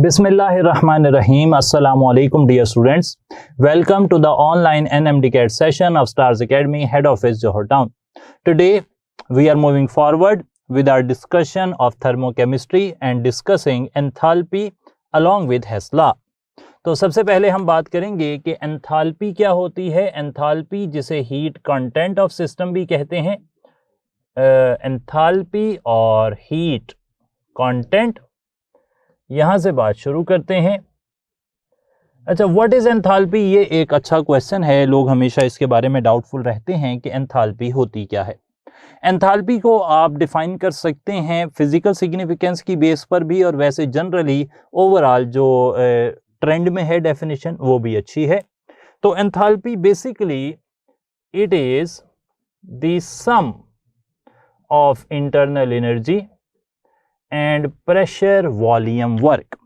Bismillahirrahmanirrahim. Assalamu alaikum dear students. Welcome to the online NMDCAT session of Stars Academy Head Office Johor Town. Today we are moving forward with our discussion of thermochemistry and discussing enthalpy along with Hess law. तो सबसे पहले हम बात करेंगे कि enthalpy क्या होती है। एंथैल्पी जिसे हीट कंटेंट ऑफ सिस्टम भी कहते हैं, एंथैल्पी और हीट कंटेंट, यहां से बात शुरू करते हैं। अच्छा, व्हाट इज एंथैल्पी? ये एक अच्छा क्वेश्चन है। लोग हमेशा इसके बारे में डाउटफुल रहते हैं कि एंथैल्पी होती क्या है। एंथैल्पी को आप डिफाइन कर सकते हैं फिजिकल सिग्निफिकेंस की बेस पर भी, और वैसे जनरली ओवरऑल जो ट्रेंड में है डेफिनेशन वो भी अच्छी है। तो enthalpy basically it is the sum of internal energy and pressure volume work.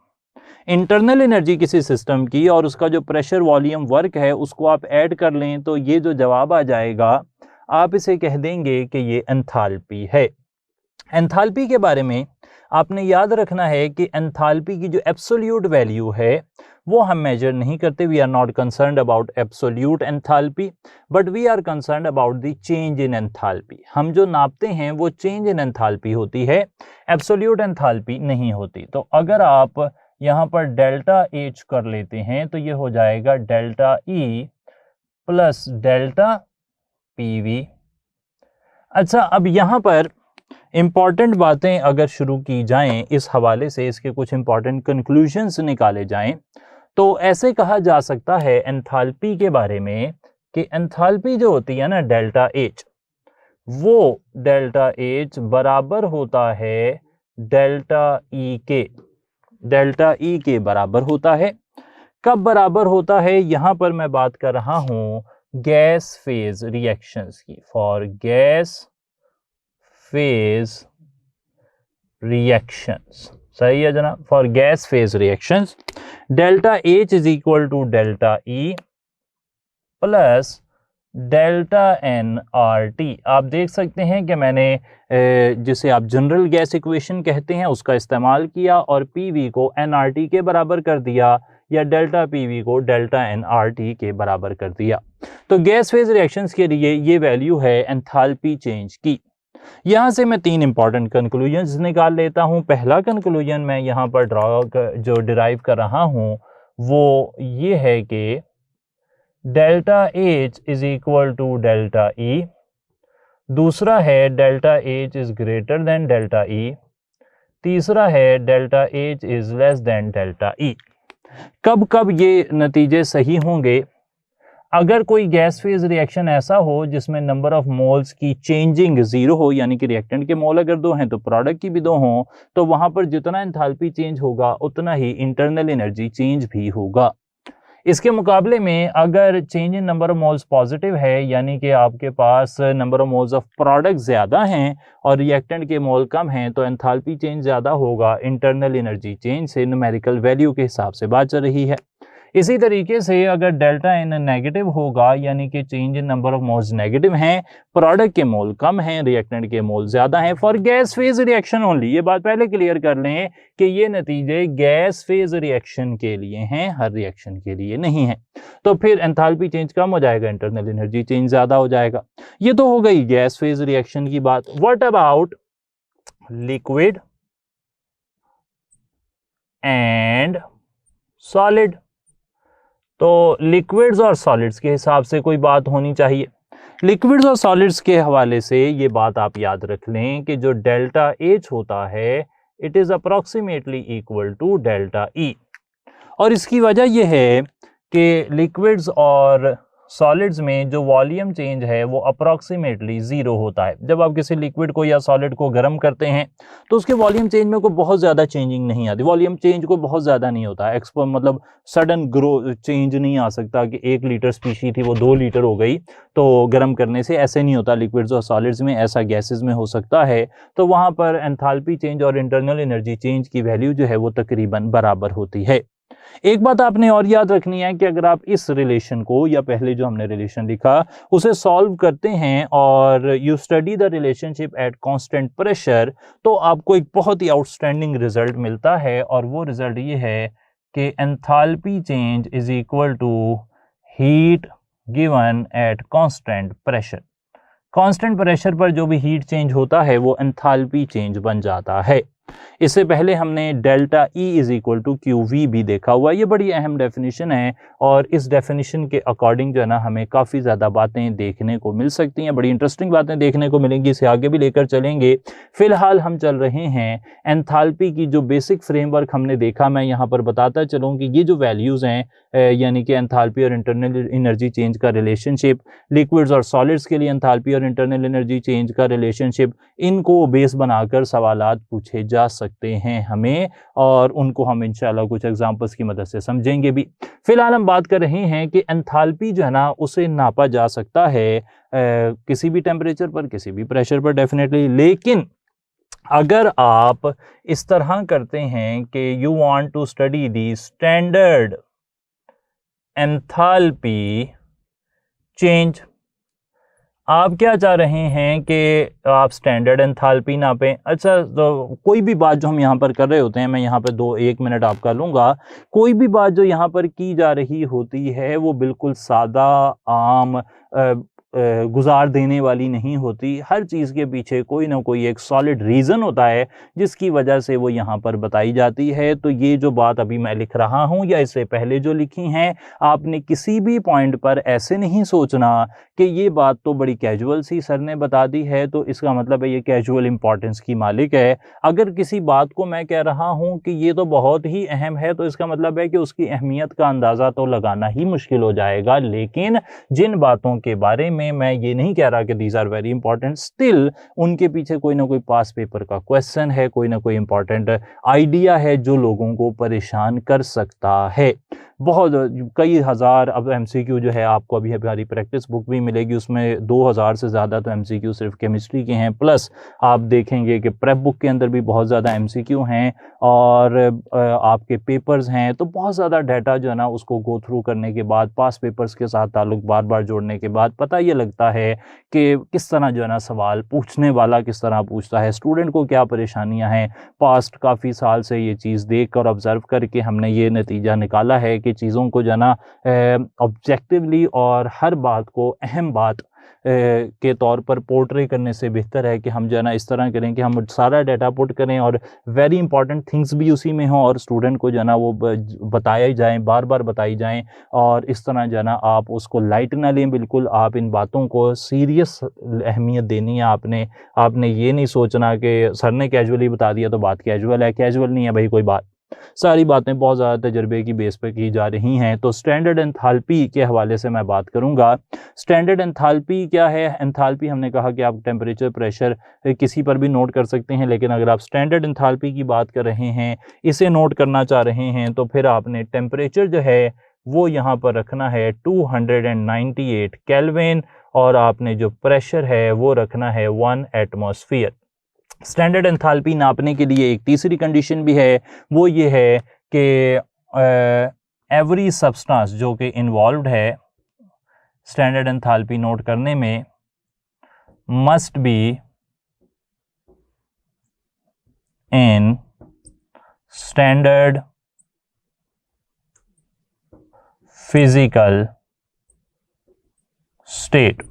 Internal energy किसी सिस्टम की और उसका जो प्रेशर वॉल्यूम वर्क है उसको आप ऐड कर लें तो ये जो जवाब आ जाएगा आप इसे कह देंगे कि ये एंथैल्पी है। एंथैल्पी के बारे में आपने याद रखना है कि एंथैल्पी की जो एब्सोल्यूट वैल्यू है वो हम मेजर नहीं करते। We are not concerned about absolute enthalpy but we are concerned about the change in enthalpy. हम जो नापते हैं वो चेंज इन एंथैल्पी होती है, एब्सोल्यूट एंथैल्पी नहीं होती। तो अगर आप यहाँ पर डेल्टा एच कर लेते हैं तो ये हो जाएगा delta E plus delta PV. अच्छा, अब यहाँ पर इंपॉर्टेंट बातें अगर शुरू की जाएं इस हवाले से, इसके कुछ इंपॉर्टेंट कंक्लूजन्स निकाले जाएं, तो ऐसे कहा जा सकता है एंथैल्पी के बारे में कि एंथैल्पी जो होती है ना डेल्टा एच, वो डेल्टा एच बराबर होता है डेल्टा ई के। डेल्टा ई के बराबर होता है। कब बराबर होता है? यहां पर मैं बात कर रहा हूं गैस फेज रिएक्शंस की। फॉर गैस फेज रिएक्शंस, सही है जनाब। For gas phase reactions delta H is equal to delta E plus delta n R T. आप देख सकते हैं कि मैंने जिसे आप जनरल गैस इक्वेशन कहते हैं उसका इस्तेमाल किया और पीवी को एन आर टी के बराबर कर दिया, या डेल्टा पीवी को डेल्टा एन आर टी के बराबर कर दिया। तो गैस फेज रिएक्शंस के लिए ये वैल्यू है एंथैल्पी चेंज की। यहां से मैं तीन इंपॉर्टेंट कंक्लूजन्स निकाल लेता हूं। पहला कंक्लूजन मैं यहां पर जो डिराइव कर रहा हूं वो ये है कि delta H is equal to delta E. दूसरा है delta H is greater than delta E. तीसरा है delta H is less than delta E. कब कब ये नतीजे सही होंगे? अगर कोई गैस फेज रिएक्शन ऐसा हो जिसमें नंबर ऑफ मोल्स की चेंजिंग जीरो हो, यानी कि रिएक्टेंट के मोल अगर दो हैं तो प्रोडक्ट की भी दो हों, तो वहां पर जितना एंथैल्पी चेंज होगा उतना ही इंटरनल एनर्जी चेंज भी होगा। इसके मुकाबले में अगर change in number of moles positive है, यानी कि आपके पास number of moles of product ज़्यादा हैं और रिएक्टेंट के मोल कम हैं, तो एंथैल्पी चेंज ज़्यादा होगा। इंटरनल एनर्जी चेंज से न्यूमेरिकल वैल्यू के हिसाब से बात चल रही है। इसी तरीके से अगर डेल्टा एन नेगेटिव होगा, यानी कि change in number of moles negative हैं, प्रोडक्ट के मोल कम हैं, रिएक्टेंट के मोल ज़्यादा हैं, for gas phase reaction only. ये बात पहले क्लियर कर लें कि ये नतीजे गैस फेज रिएक्शन के लिए हैं, हर रिएक्शन के लिए नहीं है। तो फिर एंथैल्पी चेंज कम हो जाएगा, इंटरनल एनर्जी चेंज ज़्यादा हो जाएगा। ये तो हो गई गैस फेज रिएक्शन की बात। What about liquid and solid? तो लिक्विड्स और सॉलिड्स के हिसाब से कोई बात होनी चाहिए। लिक्विड्स और सॉलिड्स के हवाले से ये बात आप याद रख लें कि जो डेल्टा एच होता है it is approximately equal to delta E. और इसकी वजह यह है कि लिक्विड्स और सॉलिड्स में जो वॉल्यूम चेंज है वो अप्रॉक्सीमेटली ज़ीरो होता है। जब आप किसी लिक्विड को या सॉलिड को गर्म करते हैं तो उसके वॉल्यूम चेंज में कोई बहुत ज़्यादा चेंजिंग नहीं आती। वॉल्यूम चेंज को बहुत ज़्यादा नहीं होता है, मतलब सडन ग्रो चेंज नहीं आ सकता कि 1 लीटर स्पीशी थी वो 2 लीटर हो गई तो गर्म करने से, ऐसे नहीं होता लिक्विड्स और सॉलिड्स में। ऐसा गैसेज में हो सकता है। तो वहाँ पर एंथैल्पी चेंज और इंटरनल एनर्जी चेंज की वैल्यू जो है वो तकरीबन बराबर होती है। एक बात आपने और याद रखनी है कि अगर आप इस रिलेशन को या पहले जो हमने रिलेशन लिखा उसे सॉल्व करते हैं और you study the relationship eight constant pressure, तो आपको एक बहुत ही आउटस्टैंडिंग रिजल्ट मिलता है और वो रिजल्ट ये है कि enthalpy change is equal to heat given at constant pressure. Constant pressure पर जो भी हीट चेंज होता है वो एंथैल्पी चेंज बन जाता है। इससे पहले हमने delta E is equal to Q V भी देखा हुआ। ये बड़ी अहम डेफिनेशन है और इस डेफिनेशन के अकॉर्डिंग जो है ना हमें काफ़ी ज़्यादा बातें देखने को मिल सकती हैं, बड़ी इंटरेस्टिंग बातें देखने को मिलेंगी, इसे आगे भी लेकर चलेंगे। फिलहाल हम चल रहे हैं एंथैल्पी की जो बेसिक फ्रेमवर्क हमने देखा, मैं यहाँ पर बताता चलूँ कि ये जो वैल्यूज़ हैं यानी कि एंथैल्पी और इंटरनल एनर्जी चेंज का रिलेशनशिप, लिक्विड्स और सॉलिड्स के लिए एंथैल्पी और इंटरनल एनर्जी चेंज का रिलेशनशिप, इनको बेस बनाकर सवालात पूछे जा सकते हैं हमें और उनको हम इंशाल्लाह कुछ एग्जांपल्स की मदद से समझेंगे भी। फिलहाल हम बात कर रहे हैं कि एंथैल्पी जो है ना उसे नापा जा सकता है किसी भी टेम्परेचर पर, किसी भी प्रेशर पर डेफिनेटली। लेकिन अगर आप इस तरह करते हैं कि you want to study the standard enthalpy change, आप क्या चाह रहे हैं कि आप स्टैंडर्ड एंथैल्पी नापें। अच्छा, तो कोई भी बात जो हम यहाँ पर कर रहे होते हैं, मैं यहाँ पर 1 मिनट आपका लूँगा, कोई भी बात जो यहाँ पर की जा रही होती है वो बिल्कुल सादा आम गुजार देने वाली नहीं होती। हर चीज़ के पीछे कोई ना कोई एक सॉलिड रीज़न होता है जिसकी वजह से वो यहाँ पर बताई जाती है। तो ये जो बात अभी मैं लिख रहा हूँ या इससे पहले जो लिखी हैं, आपने किसी भी पॉइंट पर ऐसे नहीं सोचना कि ये बात तो बड़ी कैजुअल सी सर ने बता दी है तो इसका मतलब है ये कैजुअल इंपॉर्टेंस की मालिक है। अगर किसी बात को मैं कह रहा हूँ कि ये तो बहुत ही अहम है तो इसका मतलब है कि उसकी अहमियत का अंदाज़ा तो लगाना ही मुश्किल हो जाएगा। लेकिन जिन बातों के बारे में मैं ये नहीं कह रहा कि these are very important, still उनके पीछे कोई ना कोई पास पेपर का क्वेश्चन है, कोई ना कोई इंपॉर्टेंट आइडिया है जो लोगों को परेशान कर सकता है। बहुत कई हज़ार अब एमसीक्यू जो है आपको अभी हमारी प्रैक्टिस बुक भी मिलेगी, उसमें 2000 से ज़्यादा तो एमसीक्यू सिर्फ केमिस्ट्री के हैं। प्लस आप देखेंगे कि प्रेप बुक के अंदर भी बहुत ज़्यादा एमसीक्यू हैं और आपके पेपर्स हैं। तो बहुत ज़्यादा डाटा जो है ना उसको गो थ्रू करने के बाद, पास पेपर्स के साथ ताल्लुक बार बार जोड़ने के बाद पता ये लगता है कि किस तरह जो है ना सवाल पूछने वाला किस तरह पूछता है, स्टूडेंट को क्या परेशानियाँ हैं। पास्ट काफ़ी साल से ये चीज़ देख कर ऑब्ज़र्व करके हमने ये नतीजा निकाला है कि चीज़ों को जो है ना ऑब्जेक्टिवली और हर बात को अहम बात के तौर पर पोर्ट्रे करने से बेहतर है कि हम जो है ना इस तरह करें कि हम सारा डाटा पुट करें और वेरी इंपॉर्टेंट थिंग्स भी उसी में हों और स्टूडेंट को जो है ना वो बताया जाए, बार बार बताई जाएं और इस तरह जो है ना आप उसको लाइट ना लें। बिल्कुल आप इन बातों को सीरियस अहमियत देनी है। आपने ये नहीं सोचना कि सर ने कैजुअली बता दिया तो बात कैजुअल है। कैजुअल नहीं है भाई कोई बात, सारी बातें बहुत ज़्यादा तजर्बे की बेस पे की जा रही हैं। तो स्टैंडर्ड एंथैल्पी के हवाले से मैं बात करूंगा। स्टैंडर्ड एंथैल्पी क्या है? एंथैल्पी हमने कहा कि आप टेम्परेचर प्रेशर किसी पर भी नोट कर सकते हैं, लेकिन अगर आप स्टैंडर्ड एंथैल्पी की बात कर रहे हैं, इसे नोट करना चाह रहे हैं, तो फिर आपने टेम्परेचर जो है वो यहाँ पर रखना है 298 केल्विन और आपने जो प्रेशर है वो रखना है 1 एटमॉस्फेयर। स्टैंडर्ड एंथैल्पी नापने के लिए एक तीसरी कंडीशन भी है, वो ये है कि एवरी सब्सटेंस जो कि इन्वॉल्व्ड है स्टैंडर्ड एंथैल्पी नोट करने में must be in standard physical state,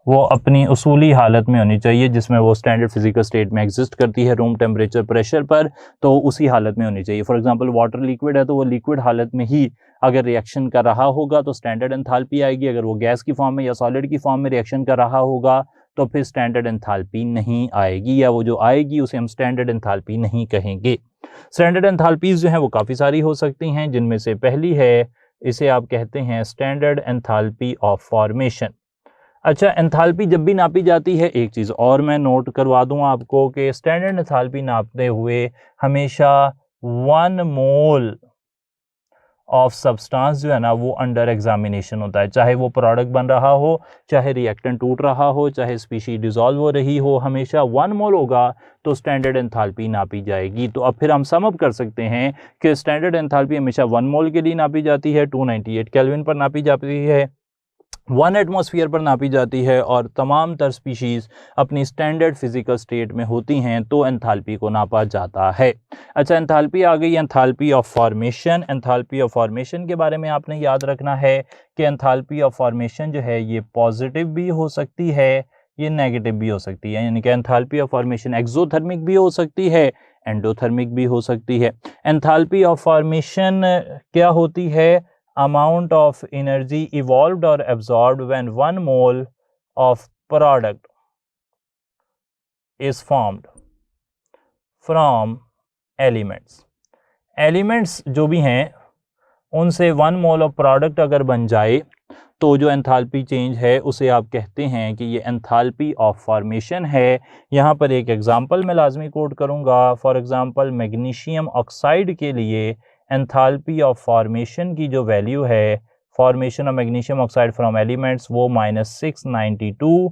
वो अपनी उसूली हालत में होनी चाहिए जिसमें वो स्टैंडर्ड फिजिकल स्टेट में एग्जिस्ट करती है रूम टेम्परेचर प्रेशर पर, तो उसी हालत में होनी चाहिए। फॉर एग्जांपल वाटर लिक्विड है तो वो लिक्विड हालत में ही अगर रिएक्शन कर रहा होगा तो स्टैंडर्ड एंथैल्पी आएगी। अगर वो गैस की फॉर्म में या सॉलिड की फॉर्म में रिएक्शन कर रहा होगा तो फिर स्टैंडर्ड एंथैल्पी नहीं आएगी, या वो जो आएगी उसे हम स्टैंडर्ड एंथैल्पी नहीं कहेंगे। स्टैंडर्ड एंथैल्पीज जो हैं वो काफ़ी सारी हो सकती हैं, जिनमें से पहली है, इसे आप कहते हैं स्टैंडर्ड एंथैल्पी ऑफ फॉर्मेशन। अच्छा, एंथैल्पी जब भी नापी जाती है, एक चीज़ और मैं नोट करवा दूं आपको कि स्टैंडर्ड एंथैल्पी नापते हुए हमेशा 1 मोल ऑफ सब्सटेंस जो है ना वो अंडर एग्जामिनेशन होता है, चाहे वो प्रोडक्ट बन रहा हो, चाहे रिएक्टेंट टूट रहा हो, चाहे स्पीशीज डिसॉल्व हो रही हो, हमेशा 1 मोल होगा तो स्टैंडर्ड एंथैल्पी नापी जाएगी। तो अब फिर हम सम अप कर सकते हैं कि स्टैंडर्ड एंथैल्पी हमेशा 1 मोल के लिए नापी जाती है, 298 केल्विन पर नापी जाती है, 1 एटमॉस्फेयर पर नापी जाती है, और तमाम तर स्पीशीज़ अपनी स्टैंडर्ड फिजिकल स्टेट में होती हैं तो एंथैल्पी को नापा जाता है। अच्छा, एंथैल्पी आ गई, enthalpy of formation. Enthalpy of formation के बारे में आपने याद रखना है कि एंथैल्पी ऑफ फॉर्मेशन जो है ये पॉजिटिव भी हो सकती है, ये नेगेटिव भी हो सकती है, यानी कि एंथैल्पी ऑफ फॉर्मेशन एक्सोथर्मिक भी हो सकती है, एंडोथर्मिक भी हो सकती है। एंथैल्पी ऑफ फॉर्मेशन क्या होती है? amount of energy evolved or absorbed when 1 mole of product is formed from elements. Elements जो भी हैं उनसे 1 मोल ऑफ प्रोडक्ट अगर बन जाए तो जो एंथैल्पी चेंज है उसे आप कहते हैं कि ये एंथैल्पी ऑफ फॉर्मेशन है। यहाँ पर एक एग्जांपल मैं लाजमी कोट करूँगा। फॉर एग्जांपल मैग्नीशियम ऑक्साइड के लिए एंथैल्पी ऑफ फॉर्मेशन की जो वैल्यू है, formation of magnesium oxide from elements, वो -692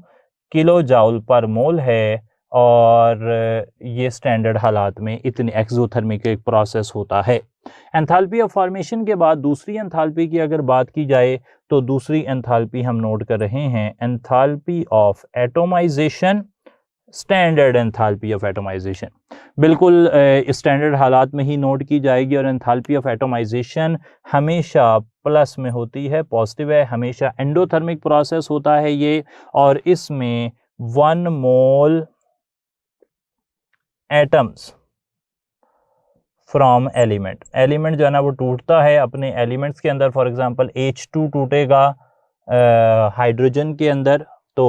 किलो जाउल पर मोल है, और ये स्टैंडर्ड हालात में इतनी एक्सोथर्मिक एक प्रोसेस होता है। एंथैल्पी ऑफ फॉर्मेशन के बाद दूसरी एंथैल्पी की अगर बात की जाए तो दूसरी एंथैल्पी हम नोट कर रहे हैं enthalpy of atomization, standard enthalpy of atomization. बिल्कुल स्टैंडर्ड हालात में ही नोट की जाएगी, और एंथैल्पी ऑफ एटोमाइजेशन हमेशा प्लस में होती है, पॉजिटिव है, हमेशा एंडोथर्मिक प्रोसेस होता है ये, और इसमें 1 मोल एटम्स फ्रॉम एलिमेंट जो है ना वो टूटता है अपने एलिमेंट्स के अंदर। फॉर एग्जांपल H2 टूटेगा हाइड्रोजन के अंदर, तो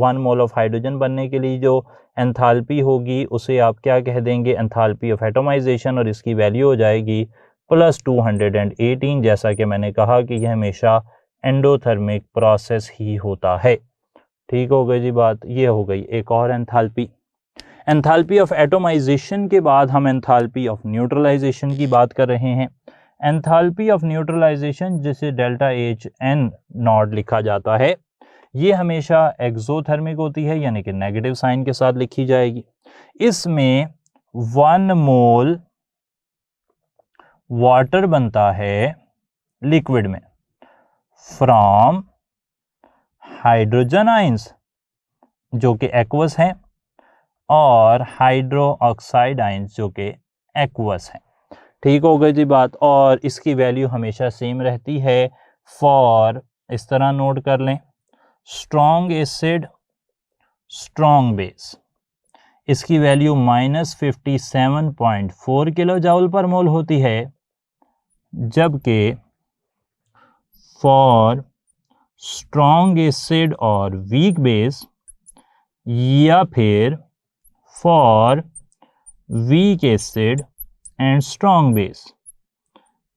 1 मोल ऑफ हाइड्रोजन बनने के लिए जो एंथैल्पी होगी उसे आप क्या कह देंगे? एंथैल्पी ऑफ एटोमाइजेशन, और इसकी वैल्यू हो जाएगी +218। जैसा कि मैंने कहा कि यह हमेशा एंडोथर्मिक प्रोसेस ही होता है। ठीक हो गई जी बात, ये हो गई एक और एंथैल्पी। एंथैल्पी ऑफ एटोमाइजेशन के बाद हम एंथैल्पी ऑफ न्यूट्रलाइजेशन की बात कर रहे हैं। एंथैल्पी ऑफ न्यूट्रलाइजेशन जिसे ΔHn0 लिखा जाता है, ये हमेशा एक्सोथर्मिक होती है, यानी कि नेगेटिव साइन के साथ लिखी जाएगी। इसमें 1 मोल वाटर बनता है लिक्विड में फ्रॉम हाइड्रोजन आयंस जो कि एक्वस हैं, और हाइड्रो ऑक्साइड आयंस जो कि एक्वस हैं। ठीक हो गई जी बात, और इसकी वैल्यू हमेशा सेम रहती है फॉर, इस तरह नोट कर लें, स्ट्रॉन्ग एसिड, स्ट्रॉन्ग बेस, इसकी value -57.4 kilo joule per mole होती है, जबकि फॉर स्ट्रॉन्ग एसिड और वीक बेस, या फिर for weak acid and strong base,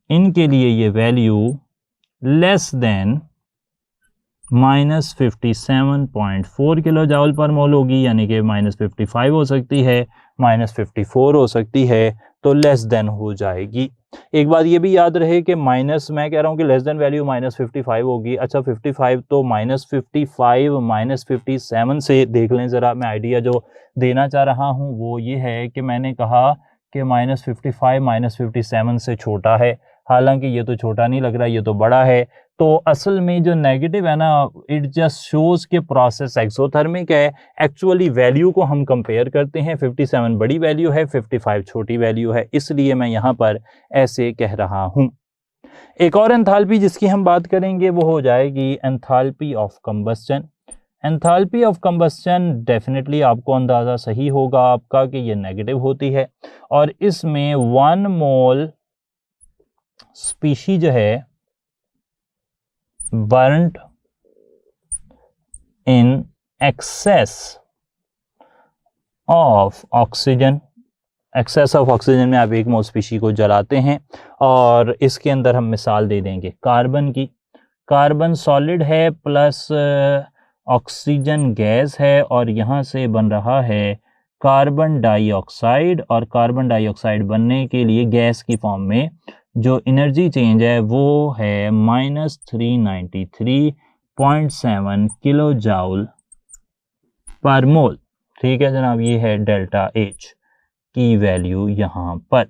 इनके लिए ये value less than -57.4 kilo joule per mole होगी, यानी कि -55 हो सकती है, -54 हो सकती है, तो लेस देन हो जाएगी। एक बात ये भी याद रहे कि माइनस, मैं कह रहा हूँ कि लेस देन वैल्यू -55 होगी। अच्छा 55 तो -55 -57 से देख लें ज़रा। मैं आइडिया जो देना चाह रहा हूँ वो ये है कि मैंने कहा कि -55 -57 से छोटा है, हालांकि ये तो छोटा नहीं लग रहा, ये तो बड़ा है। तो असल में जो नेगेटिव है ना, इट जस्ट शोज़ कि प्रोसेस एक्सोथर्मिक है। एक्चुअली वैल्यू को हम कंपेयर करते हैं, 57 बड़ी वैल्यू है, 55 छोटी वैल्यू है, इसलिए मैं यहाँ पर ऐसे कह रहा हूँ। एक और एंथैल्पी जिसकी हम बात करेंगे वो हो जाएगी enthalpy of combustion. Enthalpy of combustion definitely आपको अंदाज़ा सही होगा आपका कि ये नेगेटिव होती है, और इसमें 1 मोल स्पीशी जो है burned in excess of oxygen. Excess of oxygen में आप 1 मोल स्पीशी को जलाते हैं, और इसके अंदर हम मिसाल दे देंगे कार्बन की। कार्बन सॉलिड है प्लस ऑक्सीजन गैस है, और यहाँ से बन रहा है कार्बन डाइऑक्साइड, और कार्बन डाइऑक्साइड बनने के लिए गैस की फॉर्म में जो एनर्जी चेंज है वो है -393.7 किलो जाउल पर मोल। ठीक है जनाब, ये है डेल्टा एच की वैल्यू यहाँ पर।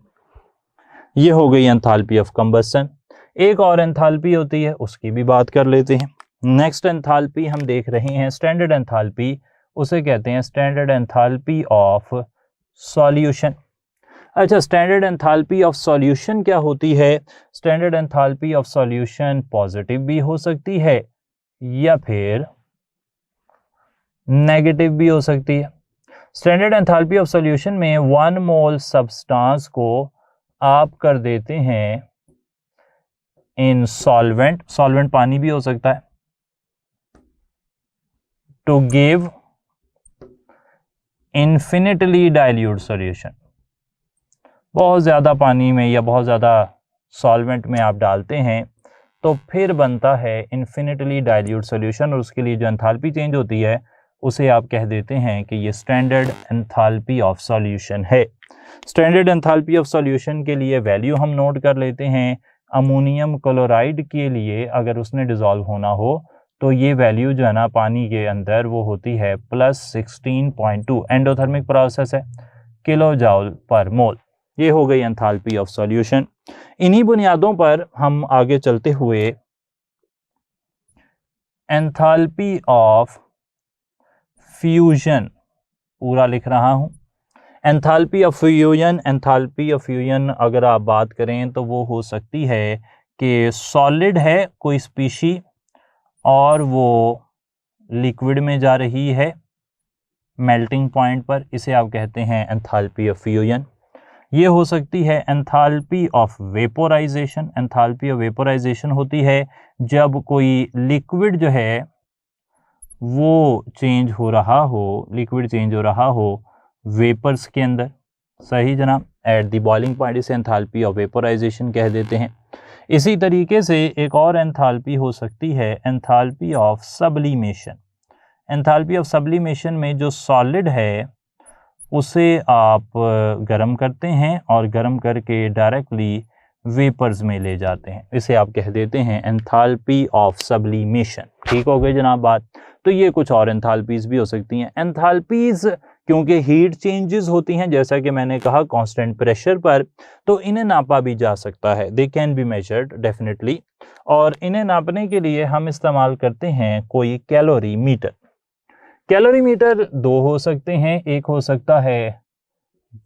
ये हो गई एंथैल्पी ऑफ कंबस्शन। एक और एंथैल्पी होती है, उसकी भी बात कर लेते हैं। नेक्स्ट एंथैल्पी हम देख रहे हैं स्टैंडर्ड एंथैल्पी, उसे कहते हैं स्टैंडर्ड एंथैल्पी ऑफ सॉल्यूशन। अच्छा, स्टैंडर्ड एंथैल्पी ऑफ सॉल्यूशन क्या होती है? Standard enthalpy of solution positive भी हो सकती है या फिर नेगेटिव भी हो सकती है। स्टैंडर्ड एंथैल्पी ऑफ सॉल्यूशन में 1 मोल सब्सटेंस को आप कर देते हैं इन सॉल्वेंट, सॉल्वेंट पानी भी हो सकता है, to give infinitely dilute solution. बहुत ज़्यादा पानी में या बहुत ज़्यादा सॉल्वेंट में आप डालते हैं तो फिर बनता है इन्फिनिटली डाइल्यूट सॉल्यूशन, और उसके लिए जो एंथैल्पी चेंज होती है उसे आप कह देते हैं कि ये स्टैंडर्ड एंथैल्पी ऑफ सॉल्यूशन है। स्टैंडर्ड एंथैल्पी ऑफ सॉल्यूशन के लिए वैल्यू हम नोट कर लेते हैं। अमोनियम क्लोराइड के लिए अगर उसने डिसॉल्व होना हो तो ये वैल्यू जो है ना पानी के अंदर वो होती है +16.2, एंडोथर्मिक प्रोसेस है, किलो जाउल पर मोल। ये हो गई एंथैल्पी ऑफ सॉल्यूशन। इन्हीं बुनियादों पर हम आगे चलते हुए एंथैल्पी ऑफ फ्यूजन पूरा लिख रहा हूं। Enthalpy of fusion, enthalpy of fusion अगर आप बात करें तो वो हो सकती है कि सॉलिड है कोई स्पीशी और वो लिक्विड में जा रही है मेल्टिंग पॉइंट पर, इसे आप कहते हैं एंथैल्पी ऑफ फ्यूजन। ये हो सकती है enthalpy of vaporisation. Enthalpy of vaporisation होती है जब कोई लिक्विड जो है वो चेंज हो रहा हो, लिक्विड चेंज हो रहा हो वेपर्स के अंदर। सही जनाब, एट द बॉइलिंग पॉइंट इसे एंथैल्पी ऑफ वेपोराइजेशन कह देते हैं। इसी तरीके से एक और एंथैल्पी हो सकती है enthalpy of sublimation. Enthalpy of sublimation में जो सॉलिड है उसे आप गर्म करते हैं और गर्म करके डायरेक्टली वेपर्स में ले जाते हैं, इसे आप कह देते हैं एंथैल्पी ऑफ सब्लिमेशन। ठीक हो गई जनाब बात। तो ये कुछ और एंथैल्पीज भी हो सकती हैं। एंथैल्पीज क्योंकि हीट चेंजेस होती हैं जैसा कि मैंने कहा कांस्टेंट प्रेशर पर, तो इन्हें नापा भी जा सकता है, they can be measured definitely. और इन्हें नापने के लिए हम इस्तेमाल करते हैं कोई कैलोरीमीटर। कैलोरीमीटर दो हो सकते हैं, एक हो सकता है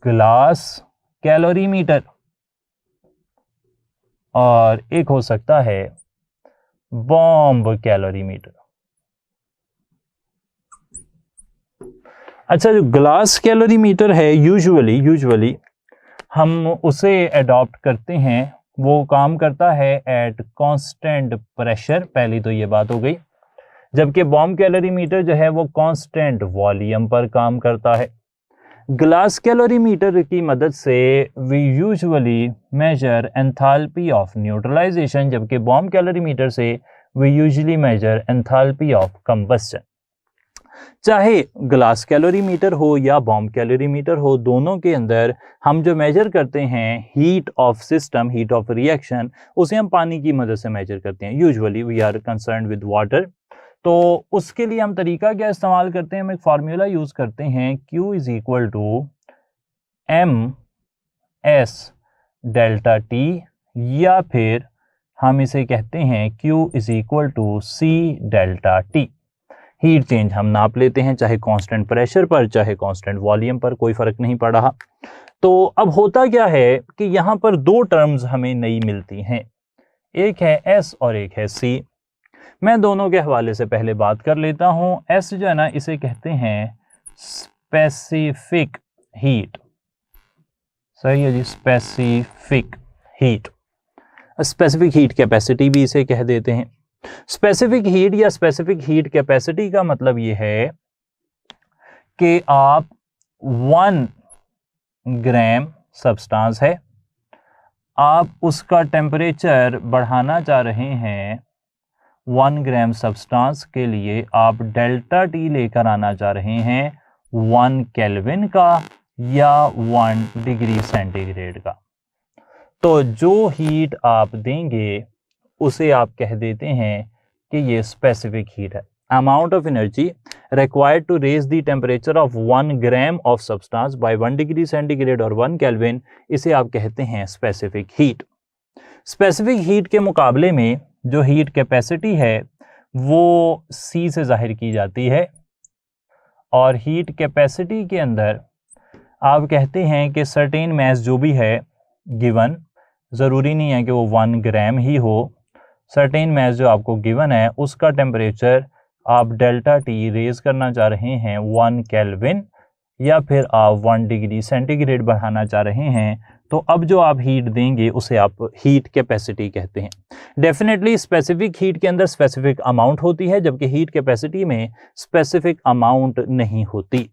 ग्लास कैलोरीमीटर और एक हो सकता है बॉम्ब कैलोरीमीटर। अच्छा, जो ग्लास कैलोरीमीटर है यूजुअली हम उसे अडॉप्ट करते हैं, वो काम करता है एट कांस्टेंट प्रेशर, पहली तो ये बात हो गई। जबकि बॉम्ब कैलोरीमीटर जो है वो कांस्टेंट वॉल्यूम पर काम करता है। ग्लास कैलोरीमीटर की मदद से we usually measure enthalpy of neutralisation, जबकि बॉम्ब कैलोरीमीटर से we usually measure enthalpy of combustion. चाहे ग्लास कैलोरीमीटर हो या बॉम्ब कैलोरीमीटर हो, दोनों के अंदर हम जो मेजर करते हैं heat of system, heat of reaction, उसे हम पानी की मदद से मेजर करते हैं। Usually we are concerned with water. तो उसके लिए हम तरीका क्या इस्तेमाल करते हैं? हम एक फार्मूला यूज करते हैं, Q is equal to MS delta T, या फिर हम इसे कहते हैं Q is equal to C delta T। Heat change हम नाप लेते हैं, चाहे कांस्टेंट प्रेशर पर चाहे कांस्टेंट वॉल्यूम पर, कोई फर्क नहीं पड़ रहा। तो अब होता क्या है कि यहाँ पर दो टर्म्स हमें नई मिलती हैं, एक है S और एक है C। मैं दोनों के हवाले से पहले बात कर लेता हूं। S जो है ना, इसे कहते हैं स्पेसिफिक हीट। सही है जी, specific heat. Specific heat capacity भी इसे कह देते हैं। स्पेसिफिक हीट या स्पेसिफिक हीट कैपेसिटी का मतलब यह है कि आप 1 ग्राम सब्सटेंस है, आप उसका टेम्परेचर बढ़ाना चाह रहे हैं 1 ग्राम सब्सटेंस के लिए आप डेल्टा T लेकर आना चाह रहे हैं 1 केल्विन का या 1 डिग्री सेंटीग्रेड का। तो जो हीट आप देंगे उसे आप कह देते हैं कि ये स्पेसिफिक हीट है। Amount of energy required to raise the temperature of 1 gram of substance by 1 degree centigrade और 1 Kelvin, इसे आप कहते हैं स्पेसिफिक हीट। स्पेसिफिक हीट के मुकाबले में जो हीट कैपेसिटी है वो C से जाहिर की जाती है, और हीट कैपेसिटी के अंदर आप कहते हैं कि सर्टेन मैस जो भी है गिवन, ज़रूरी नहीं है कि वो 1 ग्राम ही हो, सर्टेन मैस जो आपको गिवन है उसका टेम्परेचर आप डेल्टा टी रेज करना चाह रहे हैं 1 केल्विन, या फिर आप 1 डिग्री सेंटीग्रेड बढ़ाना चाह रहे हैं, तो अब जो आप हीट देंगे उसे आप हीट कैपेसिटी कहते हैं। डेफिनेटली स्पेसिफिक हीट के अंदर स्पेसिफिक अमाउंट होती है, जबकि हीट कैपेसिटी में स्पेसिफिक अमाउंट नहीं होती।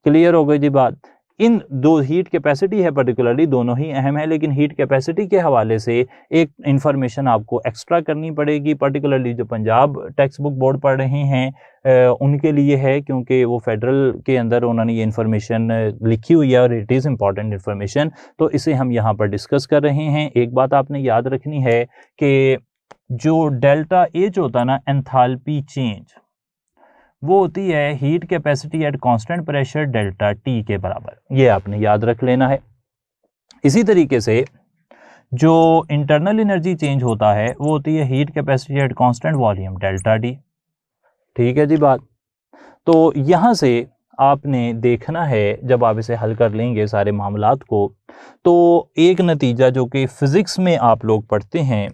क्लियर हो गई जी बात। इन दो हीट कैपेसिटी है पर्टिकुलरली, दोनों ही अहम है, लेकिन हीट कैपेसिटी के हवाले से एक इंफॉर्मेशन आपको एक्स्ट्रा करनी पड़ेगी, पर्टिकुलरली जो पंजाब टेक्स्ट बुक बोर्ड पढ़ रहे हैं उनके लिए है, क्योंकि वो फेडरल के अंदर उन्होंने ये इन्फॉर्मेशन लिखी हुई है और इट इज़ इम्पॉर्टेंट इन्फॉर्मेशन, तो इसे हम यहाँ पर डिस्कस कर रहे हैं। एक बात आपने याद रखनी है कि जो डेल्टा एच होता है ना, एंथैल्पी चेंज, वो होती है heat capacity eight constant pressure delta T के बराबर, ये आपने याद रख लेना है। इसी तरीके से जो इंटरनल एनर्जी चेंज होता है वो होती है heat capacity at constant volume delta T. ठीक है जी बात। तो यहाँ से आपने देखना है, जब आप इसे हल कर लेंगे सारे मामलात को, तो एक नतीजा जो कि फिज़िक्स में आप लोग पढ़ते हैं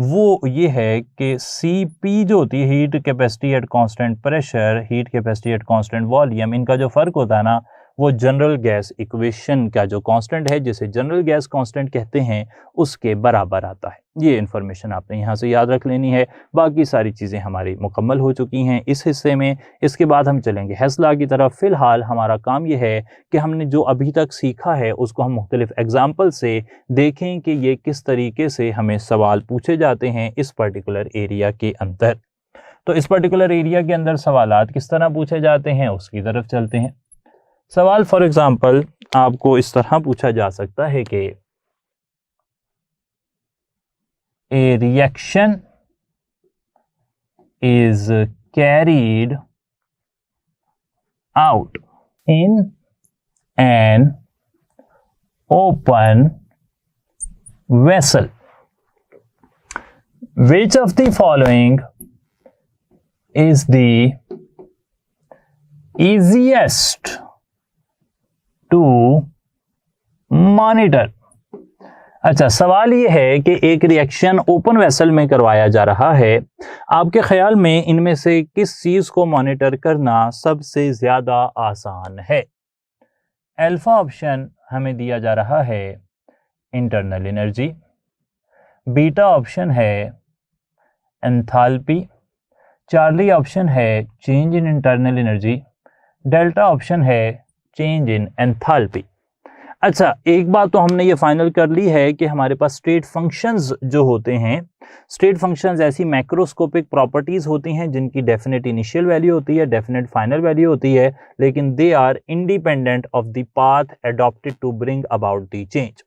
वो ये है कि Cp जो होती है heat capacity eight constant pressure, heat capacity at constant volume, इनका जो फ़र्क होता है ना वो जनरल गैस इक्वेशन का जो कांस्टेंट है, जिसे जनरल गैस कांस्टेंट कहते हैं, उसके बराबर आता है। ये इन्फॉर्मेशन आपने यहाँ से याद रख लेनी है। बाकी सारी चीज़ें हमारी मुकम्मल हो चुकी हैं इस हिस्से में। इसके बाद हम चलेंगे हेस लॉ की तरफ। फ़िलहाल हमारा काम ये है कि हमने जो अभी तक सीखा है उसको हम मुख्तलिफ एग्जाम्पल से देखें कि ये किस तरीके से हमें सवाल पूछे जाते हैं इस पर्टिकुलर एरिया के अंदर। तो इस पर्टिकुलर एरिया के अंदर सवालात किस तरह पूछे जाते हैं उसकी तरफ चलते हैं। सवाल फॉर एग्जाम्पल आपको इस तरह पूछा जा सकता है कि ए reaction is carried out in an open vessel, which of the following is the easiest to monitor? अच्छा, सवाल ये है कि एक रिएक्शन ओपन वेसल में करवाया जा रहा है, आपके ख्याल में इनमें से किस चीज को मॉनिटर करना सबसे ज्यादा आसान है? अल्फा ऑप्शन हमें दिया जा रहा है इंटरनल एनर्जी, बीटा ऑप्शन है एंथैल्पी, चार्ली ऑप्शन है change in internal energy, delta option है चेंज इन एंथैल्पी। अच्छा, एक बात तो हमने ये फाइनल कर ली है कि हमारे पास स्टेट फंक्शंस जो होते हैं, स्टेट फंक्शंस ऐसी मैक्रोस्कोपिक प्रॉपर्टीज होती हैं जिनकी डेफिनेट इनिशियल वैल्यू होती है, डेफिनेट फाइनल वैल्यू होती है, लेकिन they are independent of the path adopted to bring about the change.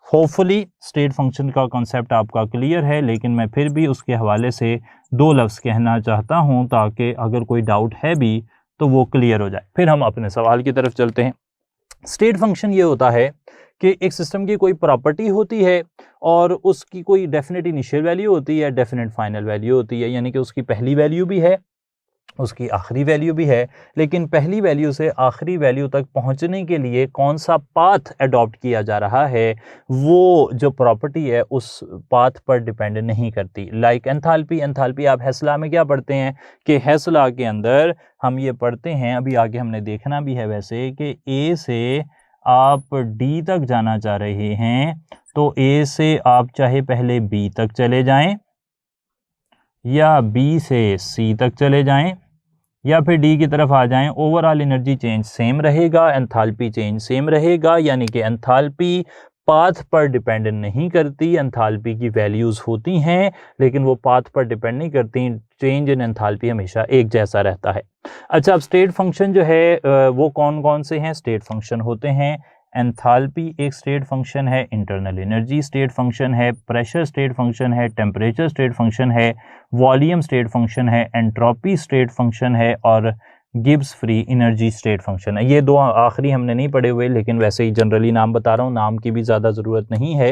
Hopefully state function का कॉन्सेप्ट आपका क्लियर है, लेकिन मैं फिर भी उसके हवाले से दो लफ्ज़ कहना चाहता हूं ताकि अगर कोई डाउट है भी तो वो क्लियर हो जाए। फिर हम अपने सवाल की तरफ चलते हैं। स्टेट फंक्शन ये होता है कि एक सिस्टम की कोई प्रॉपर्टी होती है और उसकी कोई डेफिनेट इनिशियल वैल्यू होती है, डेफिनेट फाइनल वैल्यू होती है, यानी कि उसकी पहली वैल्यू भी है, उसकी आखिरी वैल्यू भी है, लेकिन पहली वैल्यू से आखिरी वैल्यू तक पहुंचने के लिए कौन सा पाथ अडॉप्ट किया जा रहा है वो जो प्रॉपर्टी है उस पाथ पर डिपेंड नहीं करती। लाइक एंथैल्पी, एंथैल्पी आप हेस लॉ में क्या पढ़ते हैं कि हेस लॉ के अंदर हम ये पढ़ते हैं, अभी आगे हमने देखना भी है वैसे, कि ए से आप डी तक जाना चाह रहे हैं तो ए से आप चाहे पहले बी तक चले जाएं या बी से सी तक चले जाएं या फिर डी की तरफ आ जाएं, ओवरऑल एनर्जी चेंज सेम रहेगा, एंथैल्पी चेंज सेम रहेगा, यानी कि एंथैल्पी पाथ पर डिपेंड नहीं करती। एंथैल्पी की वैल्यूज़ होती हैं लेकिन वो पाथ पर डिपेंड नहीं करती, चेंज इन एंथैल्पी हमेशा एक जैसा रहता है। अच्छा, अब स्टेट फंक्शन जो है वो कौन कौन से हैं? स्टेट फंक्शन होते हैं एंथैल्पी एक स्टेट फंक्शन है, इंटरनल एनर्जी स्टेट फंक्शन है, प्रेशर स्टेट फंक्शन है, टेम्परेचर स्टेट फंक्शन है, वॉल्यूम स्टेट फंक्शन है, एंट्रोपी स्टेट फंक्शन है और Gibbs free energy state function है। ये दो आखिरी हमने नहीं पढ़े हुए, लेकिन वैसे ही जनरली नाम बता रहा हूँ, नाम की भी ज़्यादा ज़रूरत नहीं है।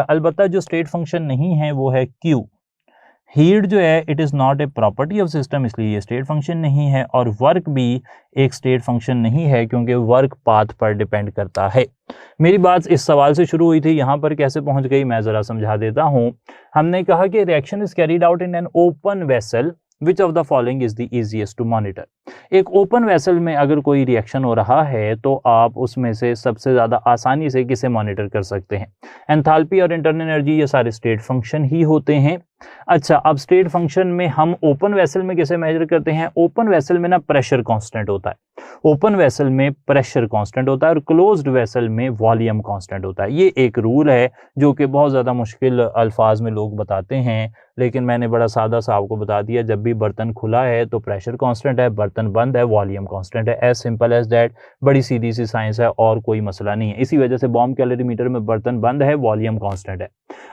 अलबत्ता जो स्टेट फंक्शन नहीं है वो है क्यू। हीट जो है it is not a property of system, इसलिए ये स्टेट फंक्शन नहीं है। और वर्क भी एक स्टेट फंक्शन नहीं है क्योंकि वर्क पाथ पर डिपेंड करता है। मेरी बात इस सवाल से शुरू हुई थी, यहाँ पर कैसे पहुँच गई मैं ज़रा समझा देता हूँ। हमने कहा कि reaction is carried out in an open vessel, which of the following is the easiest to monitor. एक ओपन वेसल में अगर कोई रिएक्शन हो रहा है तो आप उसमें से सबसे ज़्यादा आसानी से किसे मॉनिटर कर सकते हैं? एंथैल्पी और इंटरनल एनर्जी ये सारे स्टेट फंक्शन ही होते हैं। अच्छा, अब स्टेट फंक्शन में हम ओपन वेसल में किसे मेजर करते हैं? ओपन वेसल में ना प्रेशर कांस्टेंट होता है, ओपन वेसल में प्रेशर कांस्टेंट होता है और क्लोज्ड वेसल में वॉल्यूम कांस्टेंट होता है। ये एक रूल है जो कि बहुत ज़्यादा मुश्किल अल्फाज में लोग बताते हैं, लेकिन मैंने बड़ा सादा सा आपको बता दिया। जब भी बर्तन खुला है तो प्रेशर कांस्टेंट है, बर्तन बंद है वॉल्यूम कांस्टेंट है, एज सिंपल एज दैट। बड़ी सीधी सी साइंस है और कोई मसला नहीं है। इसी वजह से बॉम्ब कैलोरीमीटर में बर्तन बंद है, वॉल्यूम कांस्टेंट है।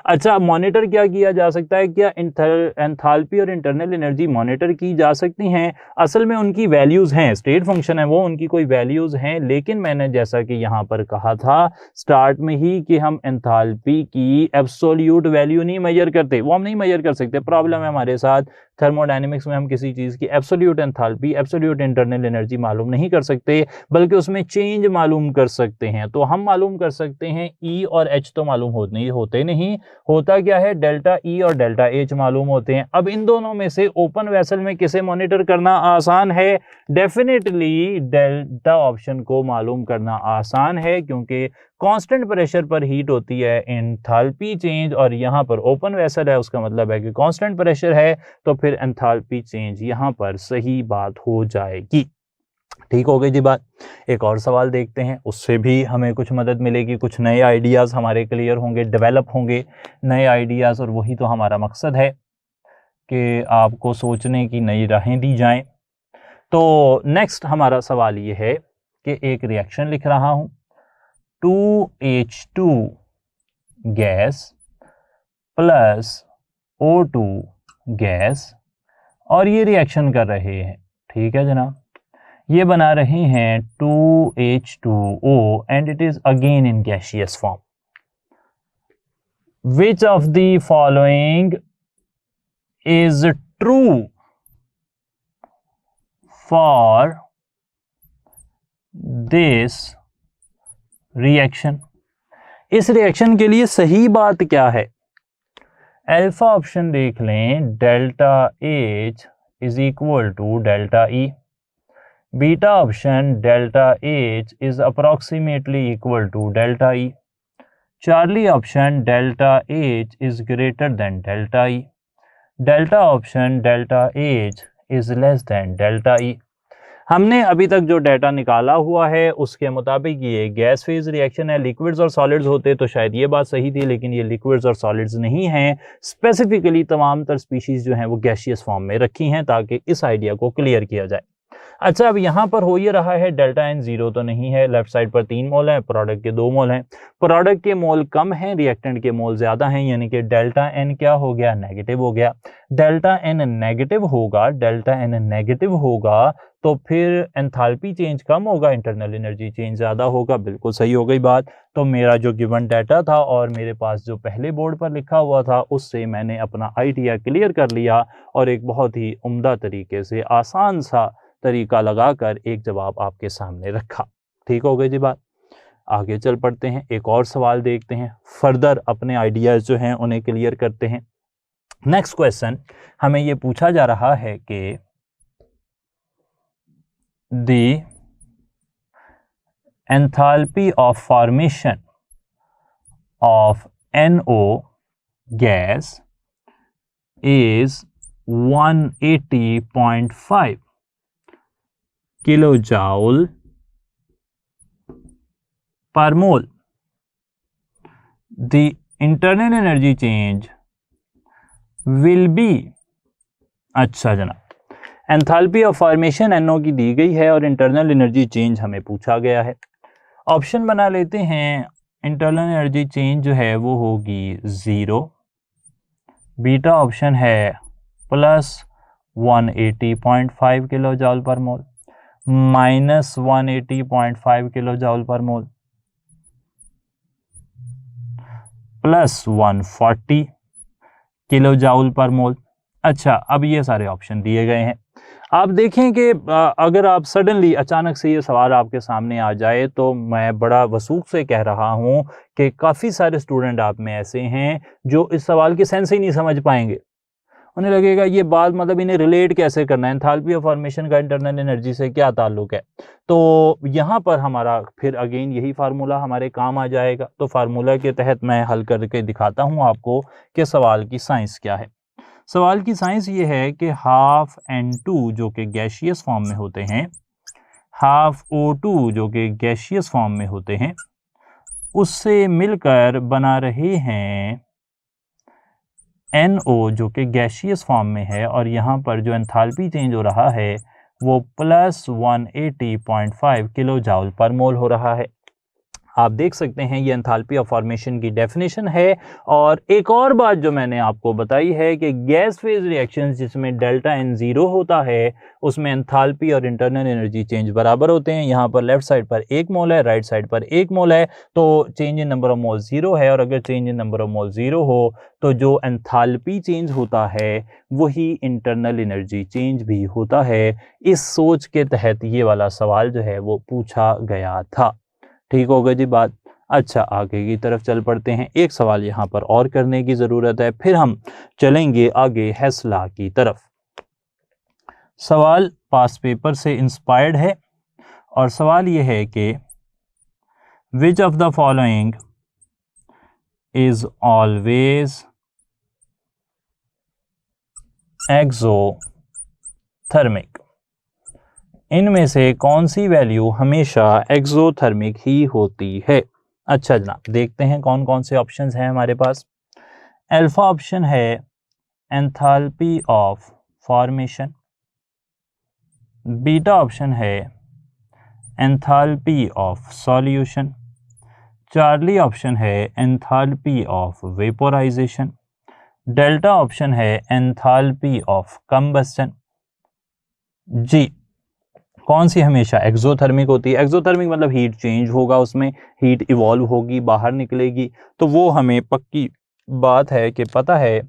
अच्छा, मॉनिटर क्या किया जा सकता है? क्या एंथैल्पी और इंटरनल एनर्जी मॉनिटर की जा सकती हैं? असल में उनकी वैल्यूज़ हैं, स्टेट फंक्शन है वो, उनकी कोई वैल्यूज़ हैं, लेकिन मैंने जैसा कि यहाँ पर कहा था स्टार्ट में ही कि हम एंथैल्पी की एब्सोल्यूट वैल्यू नहीं मेजर करते, वो हम नहीं मेजर कर सकते। प्रॉब्लम है हमारे साथ थर्मोडायनेमिक्स में, हम किसी चीज़ की absolute enthalpy, absolute internal energy मालूम नहीं कर सकते, बल्कि उसमें चेंज मालूम कर सकते हैं। तो हम मालूम कर सकते हैं ई और एच तो मालूम होते नहीं, होता क्या है डेल्टा ई और डेल्टा एच मालूम होते हैं। अब इन दोनों में से ओपन वेसल में किसे मॉनिटर करना आसान है? डेफिनेटली डेल्टा ऑप्शन को मालूम करना आसान है, क्योंकि कांस्टेंट प्रेशर पर हीट होती है एंथैल्पी चेंज, और यहाँ पर ओपन वेसल है, उसका मतलब है कि कांस्टेंट प्रेशर है, तो फिर एंथैल्पी चेंज यहाँ पर सही बात हो जाएगी। ठीक हो गई जी बात। एक और सवाल देखते हैं, उससे भी हमें कुछ मदद मिलेगी, कुछ नए आइडियाज़ हमारे क्लियर होंगे, डेवलप होंगे नए आइडियाज़, और वही तो हमारा मकसद है कि आपको सोचने की नई राहें दी जाएं। तो नेक्स्ट हमारा सवाल ये है कि एक रिएक्शन लिख रहा हूँ, 2H2 gas plus O2 gas, और ये रिएक्शन कर रहे हैं। ठीक है जनाब, ये बना रहे हैं 2H2O and it is again in gaseous form. Which of the following is true for this reaction? इस रिएक्शन के लिए सही बात क्या है? अल्फा ऑप्शन देख लें, delta H is equal to delta E। Beta option delta H is approximately equal to delta E। Charlie option delta H is greater than delta E। Delta option delta H is less than delta E। हमने अभी तक जो data निकाला हुआ है उसके मुताबिक ये गैस फेज रिएक्शन है। लिक्विड्स और सॉलिड्स होते तो शायद ये बात सही थी, लेकिन ये लिक्विड्स और सॉलिड्स नहीं हैं। स्पेसिफिकली तमाम तर स्पीशीज जो हैं वो गैसियस फॉर्म में रखी हैं, ताकि इस आइडिया को क्लियर किया जाए। अच्छा, अब यहाँ पर हो ये रहा है डेल्टा एन जीरो तो नहीं है, लेफ्ट साइड पर 3 मोल हैं, प्रोडक्ट के 2 मोल हैं। प्रोडक्ट के मोल कम हैं, रिएक्टेंट के मोल ज्यादा हैं, यानी कि डेल्टा एन क्या हो गया? नेगेटिव हो गया। डेल्टा एन नेगेटिव होगा, डेल्टा एन नेगेटिव होगा तो फिर एंथैल्पी चेंज कम होगा, इंटरनल एनर्जी चेंज ज़्यादा होगा। बिल्कुल सही हो गई बात। तो मेरा जो गिवन डाटा था और मेरे पास जो पहले बोर्ड पर लिखा हुआ था, उससे मैंने अपना आइडिया क्लियर कर लिया और एक बहुत ही उम्दा तरीके से आसान सा तरीका लगाकर एक जवाब आपके सामने रखा। ठीक हो गई जी बात। आगे चल पड़ते हैं, एक और सवाल देखते हैं, फर्दर अपने आइडियाज़ जो हैं उन्हें क्लियर करते हैं। नेक्स्ट क्वेश्चन हमें ये पूछा जा रहा है कि the enthalpy of formation of NO gas is 180.5 kilojoule per mole. The internal energy change will be, अच्छा जनाब, एंथैल्पी ऑफ फॉर्मेशन NO की दी गई है और इंटरनल एनर्जी चेंज हमें पूछा गया है। ऑप्शन बना लेते हैं, इंटरनल एनर्जी चेंज जो है वो होगी 0, बीटा ऑप्शन है प्लस 180.5 किलो जॉल पर मोल, माइनस 180.5 किलो जॉल पर मोल, प्लस 140 किलो जॉल पर मोल। अच्छा, अब ये सारे ऑप्शन दिए गए हैं। आप देखें कि अगर आप सडनली अचानक से ये सवाल आपके सामने आ जाए तो मैं बड़ा वसूख से कह रहा हूँ कि काफ़ी सारे स्टूडेंट आप में ऐसे हैं जो इस सवाल की सेंस ही नहीं समझ पाएंगे। उन्हें लगेगा ये बात मतलब इन्हें रिलेट कैसे करना है, एंथैल्पी ऑफ फॉर्मेशन का इंटरनल एनर्जी से क्या ताल्लुक है। तो यहाँ पर हमारा फिर अगेन यही फार्मूला हमारे काम आ जाएगा। तो फार्मूला के तहत मैं हल करके दिखाता हूँ आपको कि सवाल की साइंस क्या है। सवाल की साइंस ये है कि हाफ N2 जो कि गैशियस फॉर्म में होते हैं, हाफ O2 जो कि गैशियस फॉर्म में होते हैं, उससे मिलकर बना रहे हैं NO जो कि गैशियस फॉर्म में है, और यहाँ पर जो एंथैल्पी चेंज हो रहा है वो प्लस 180.5 किलो जॉल पर मोल हो रहा है। आप देख सकते हैं ये एंथैल्पी ऑफ फॉर्मेशन की डेफिनेशन है। और एक और बात जो मैंने आपको बताई है कि गैस फेज रिएक्शंस जिसमें डेल्टा N 0 होता है उसमें एंथैल्पी और इंटरनल एनर्जी चेंज बराबर होते हैं। यहाँ पर लेफ्ट साइड पर 1 मोल है, राइट साइड पर 1 मोल है, तो change in number of mole 0 है। और अगर change in number of mole 0 हो तो जो एंथैल्पी चेंज होता है वही इंटरनल एनर्जी चेंज भी होता है। इस सोच के तहत ये वाला सवाल जो है वो पूछा गया था। ठीक होगा जी बात। अच्छा, आगे की तरफ चल पड़ते हैं। एक सवाल यहाँ पर और करने की ज़रूरत है, फिर हम चलेंगे आगे हेस लॉ की तरफ। सवाल पास पेपर से इंस्पायर्ड है और सवाल ये है कि विच of the following is always exothermic, इनमें से कौन सी वैल्यू हमेशा एक्सोथर्मिक ही होती है। अच्छा जनाब, देखते हैं कौन कौन से ऑप्शंस हैं हमारे पास। अल्फा ऑप्शन है enthalpy of formation, beta option है enthalpy of solution, charlie option है enthalpy of vaporisation, delta option है एंथैल्पी ऑफ कंबस्टन। जी, कौन सी हमेशा एक्सोथर्मिक होती है? एक्सोथर्मिक मतलब हीट चेंज होगा, उसमें हीट इवॉल्व होगी, बाहर निकलेगी, तो वो हमें पक्की बात है कि पता है।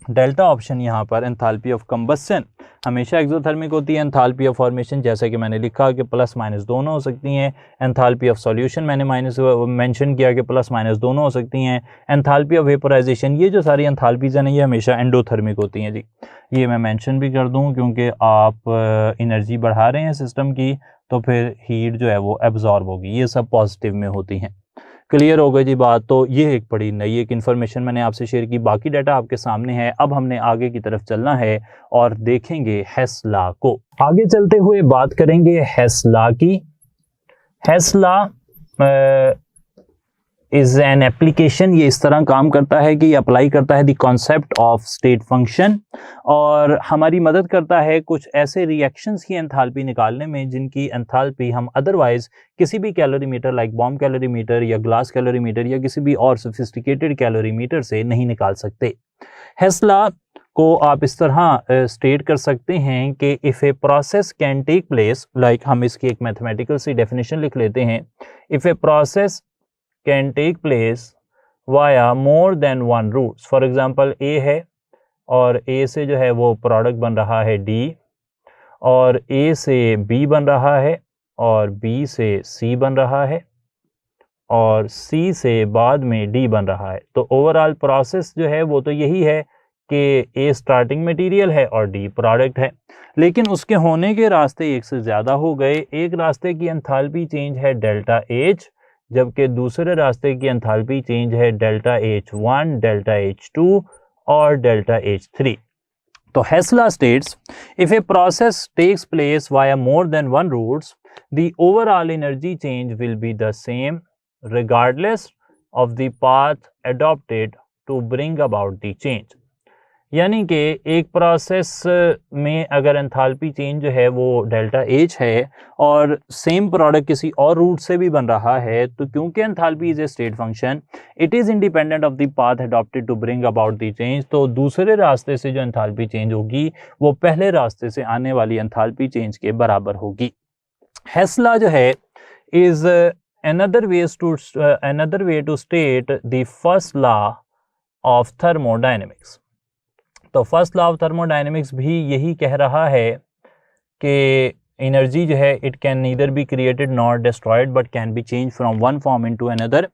डेल्टा ऑप्शन यहाँ पर एंथैल्पी ऑफ कंबस्टन हमेशा एक्सोथर्मिक होती है। एंथैल्पी ऑफ फॉर्मेशन जैसे कि मैंने लिखा कि प्लस माइनस दोनों हो सकती हैं। एंथैल्पी ऑफ सॉल्यूशन मैंने मेंशन किया कि प्लस माइनस दोनों हो सकती हैं। एंथैल्पी ऑफ वेपोराइजेशन, ये जो सारी एंथैल्पीज़ हैं ये हमेशा एंडोथर्मिक होती हैं जी। ये मैं मेंशन भी कर दूं क्योंकि आप एनर्जी बढ़ा रहे हैं सिस्टम की, तो फिर हीट जो है वो एब्जॉर्ब होगी, ये सब पॉजिटिव में होती हैं। क्लियर हो गई जी बात। तो ये एक बड़ी नई एक इन्फॉर्मेशन मैंने आपसे शेयर की, बाकी डाटा आपके सामने है। अब हमने आगे की तरफ चलना है और देखेंगे हेस लॉ को। आगे चलते हुए बात करेंगे हेस लॉ की। हेस लॉ इज एन एप्लीकेशन, ये इस तरह काम करता है कि ये अप्लाई करता है the concept of state function और हमारी मदद करता है कुछ ऐसे रिएक्शंस की एंथैल्पी निकालने में जिनकी एंथैल्पी हम अदरवाइज किसी भी कैलोरीमीटर लाइक बॉम्ब कैलोरीमीटर या ग्लास कैलोरीमीटर या किसी भी और सोफिस्टिकेटेड कैलोरीमीटर से नहीं निकाल सकते। हेस लॉ को आप इस तरह स्टेट कर सकते हैं कि if a process can take place, like हम इसकी एक मैथमेटिकल सी डेफिनेशन लिख लेते हैं। If a process can take place via more than one routes, for example A है और A से जो है वो प्रोडक्ट बन रहा है D, और A से B बन रहा है और B से C बन रहा है और C से बाद में D बन रहा है। तो ओवरऑल प्रोसेस जो है वो तो यही है कि A स्टार्टिंग मटेरियल है और D प्रोडक्ट है, लेकिन उसके होने के रास्ते एक से ज़्यादा हो गए। एक रास्ते की एंथैल्पी चेंज है डेल्टा H, जबकि दूसरे रास्ते की एंथैल्पी चेंज है डेल्टा H1, डेल्टा H2 और डेल्टा H3। तो Hess law states if a process takes place via more than one routes, the overall energy change will be the same regardless of the path adopted to bring about the change। यानी कि एक process में अगर enthalpy change जो है वो delta H है और सेम प्रोडक्ट किसी और रूट से भी बन रहा है, तो क्योंकि enthalpy is a state function, it is independent of the path adopted to bring about the change. तो दूसरे रास्ते से जो एंथैल्पी चेंज होगी वो पहले रास्ते से आने वाली एंथैल्पी चेंज के बराबर होगी। हेस्ला जो है is another way to state the first law of thermodynamics। तो फर्स्ट लॉ ऑफ थर्मोडायनेमिक्स भी यही कह रहा है कि एनर्जी जो है it can neither be created not destroyed but can be change from one form into another.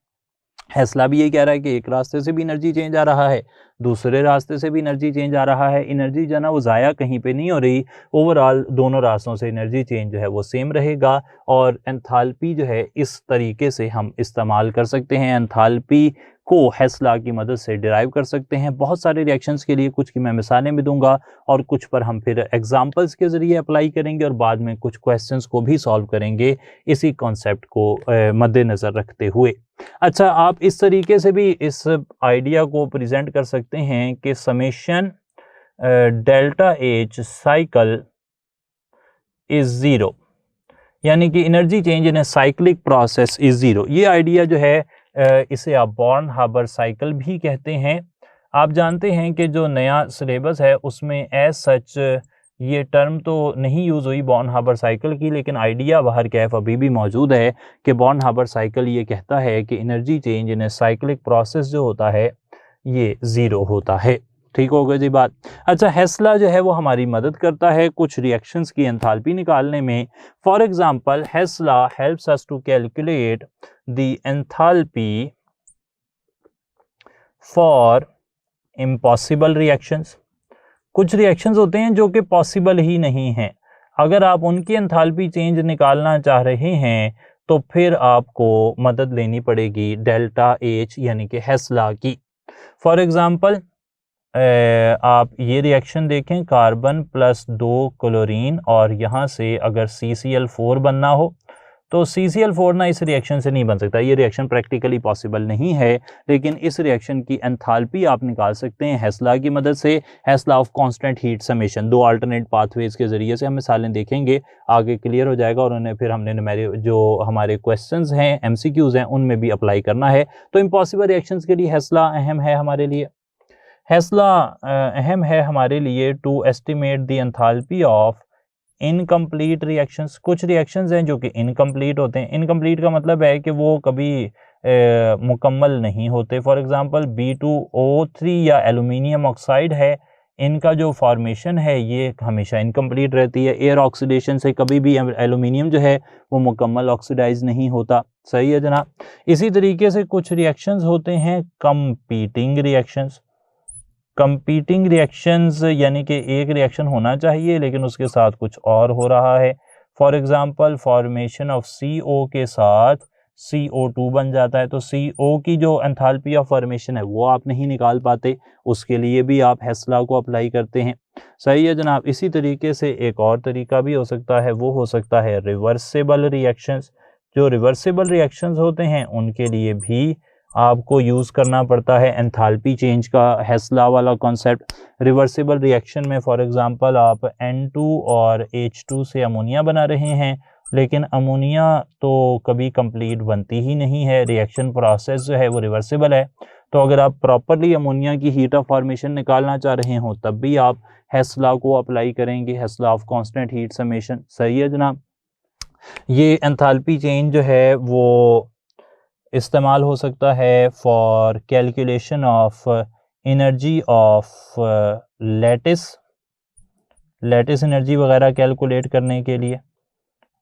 Hess law भी यही कह रहा है कि एक रास्ते से भी एनर्जी चेंज आ रहा है, दूसरे रास्ते से भी एनर्जी चेंज आ रहा है। एनर्जी जो है ना वो ज़ाया कहीं पे नहीं हो रही, ओवरऑल दोनों रास्तों से एनर्जी चेंज जो है वो सेम रहेगा। और एंथैल्पी जो है इस तरीके से हम इस्तेमाल कर सकते हैं, एंथैल्पी को हेस्ला की मदद से डिराइव कर सकते हैं बहुत सारे रिएक्शंस के लिए। कुछ की मैं मिसालें भी दूंगा और कुछ पर हम फिर एग्जांपल्स के ज़रिए अप्लाई करेंगे और बाद में कुछ क्वेश्चंस को भी सॉल्व करेंगे इसी कॉन्सेप्ट को मद्देनज़र रखते हुए। अच्छा, आप इस तरीके से भी इस आइडिया को प्रेजेंट कर सकते हैं कि summation delta H cycle is zero, यानी कि energy change in a cyclic process is zero. ये आइडिया जो है इसे आप बॉर्न हाबर साइकिल भी कहते हैं। आप जानते हैं कि जो नया सिलेबस है उसमें एज सच ये टर्म तो नहीं यूज़ हुई बॉर्न हाबर साइकिल की, लेकिन आइडिया बाहर कैफ अभी भी मौजूद है कि बॉर्न हाबर साइकिल ये कहता है कि energy change in a cyclic process जो होता है ये ज़ीरो होता है। ठीक हो गया जी बात। अच्छा, हेस्ला जो है वो हमारी मदद करता है कुछ रिएक्शंस की एंथैल्पी निकालने में। For example, Hess law helps us to calculate the enthalpy for impossible reactions. कुछ रिएक्शंस होते हैं जो कि पॉसिबल ही नहीं हैं, अगर आप उनकी एंथैल्पी चेंज निकालना चाह रहे हैं तो फिर आपको मदद लेनी पड़ेगी डेल्टा एच यानी कि हेस्ला की। फॉर एग्जांपल, आप ये रिएक्शन देखें, कार्बन प्लस 2 क्लोरीन और यहाँ से अगर CCl4 बनना हो तो CCl4 ना इस रिएक्शन से नहीं बन सकता, ये रिएक्शन प्रैक्टिकली पॉसिबल नहीं है। लेकिन इस रिएक्शन की एंथैल्पी आप निकाल सकते हैं हेस्ला की मदद से, हेस्ला ऑफ कांस्टेंट हीट समेशन। दो अल्टरनेट पाथवेज के जरिए से हम मिसालें देखेंगे, आगे क्लियर हो जाएगा और उन्हें फिर हमने जो हमारे क्वेश्चंस हैं MCQs हैं उनमें भी अप्लाई करना है। तो इम्पॉसिबल रिएक्शंस के लिए हेस्ला अहम है हमारे लिए। हेस्ला अहम है हमारे लिए to estimate the enthalpy of incomplete reactions. कुछ रिएक्शंस हैं जो कि इनकम्प्लीट होते हैं। इनकम्प्लीट का मतलब है कि वो कभी मुकम्मल नहीं होते। फॉर एग्जांपल, B2O3 या एल्यूमिनियम ऑक्साइड है, इनका जो फॉर्मेशन है ये हमेशा इनकम्प्लीट रहती है। एयर ऑक्सीडेशन से कभी भी एल्यूमिनियम जो है वो मुकम्मल ऑक्सीडाइज नहीं होता। सही है जनाब। इसी तरीके से कुछ रिएक्शंस होते हैं कंपीटिंग रिएक्शंस। कंपीटिंग रिएक्शंस यानी कि एक रिएक्शन होना चाहिए लेकिन उसके साथ कुछ और हो रहा है। For example, formation of CO के साथ CO2 बन जाता है, तो CO की जो एंथैल्पी ऑफ फॉर्मेशन है वो आप नहीं निकाल पाते, उसके लिए भी आप हेस्ला को अप्लाई करते हैं। सही है जनाब। इसी तरीके से एक और तरीका भी हो सकता है, वो हो सकता है रिवर्सिबल रिएक्शंस। जो रिवर्सिबल रिएक्शंस होते हैं उनके लिए भी आपको यूज़ करना पड़ता है एंथैल्पी चेंज का हेस्ला वाला कॉन्सेप्ट। रिवर्सिबल रिएक्शन में फॉर एग्जांपल आप N2 और H2 से अमोनिया बना रहे हैं, लेकिन अमोनिया तो कभी कंप्लीट बनती ही नहीं है, रिएक्शन प्रोसेस जो है वो रिवर्सिबल है। तो अगर आप प्रॉपरली अमोनिया की हीट ऑफ फॉर्मेशन निकालना चाह रहे हो तब भी आप हेस्ला को अप्लाई करेंगे, हेस्ला ऑफ कांस्टेंट हीट समेशन। सही है जनाब। ये एंथैल्पी चेंज जो है वो इस्तेमाल हो सकता है for calculation of energy of lattice energy वगैरह कैलकुलेट करने के लिए।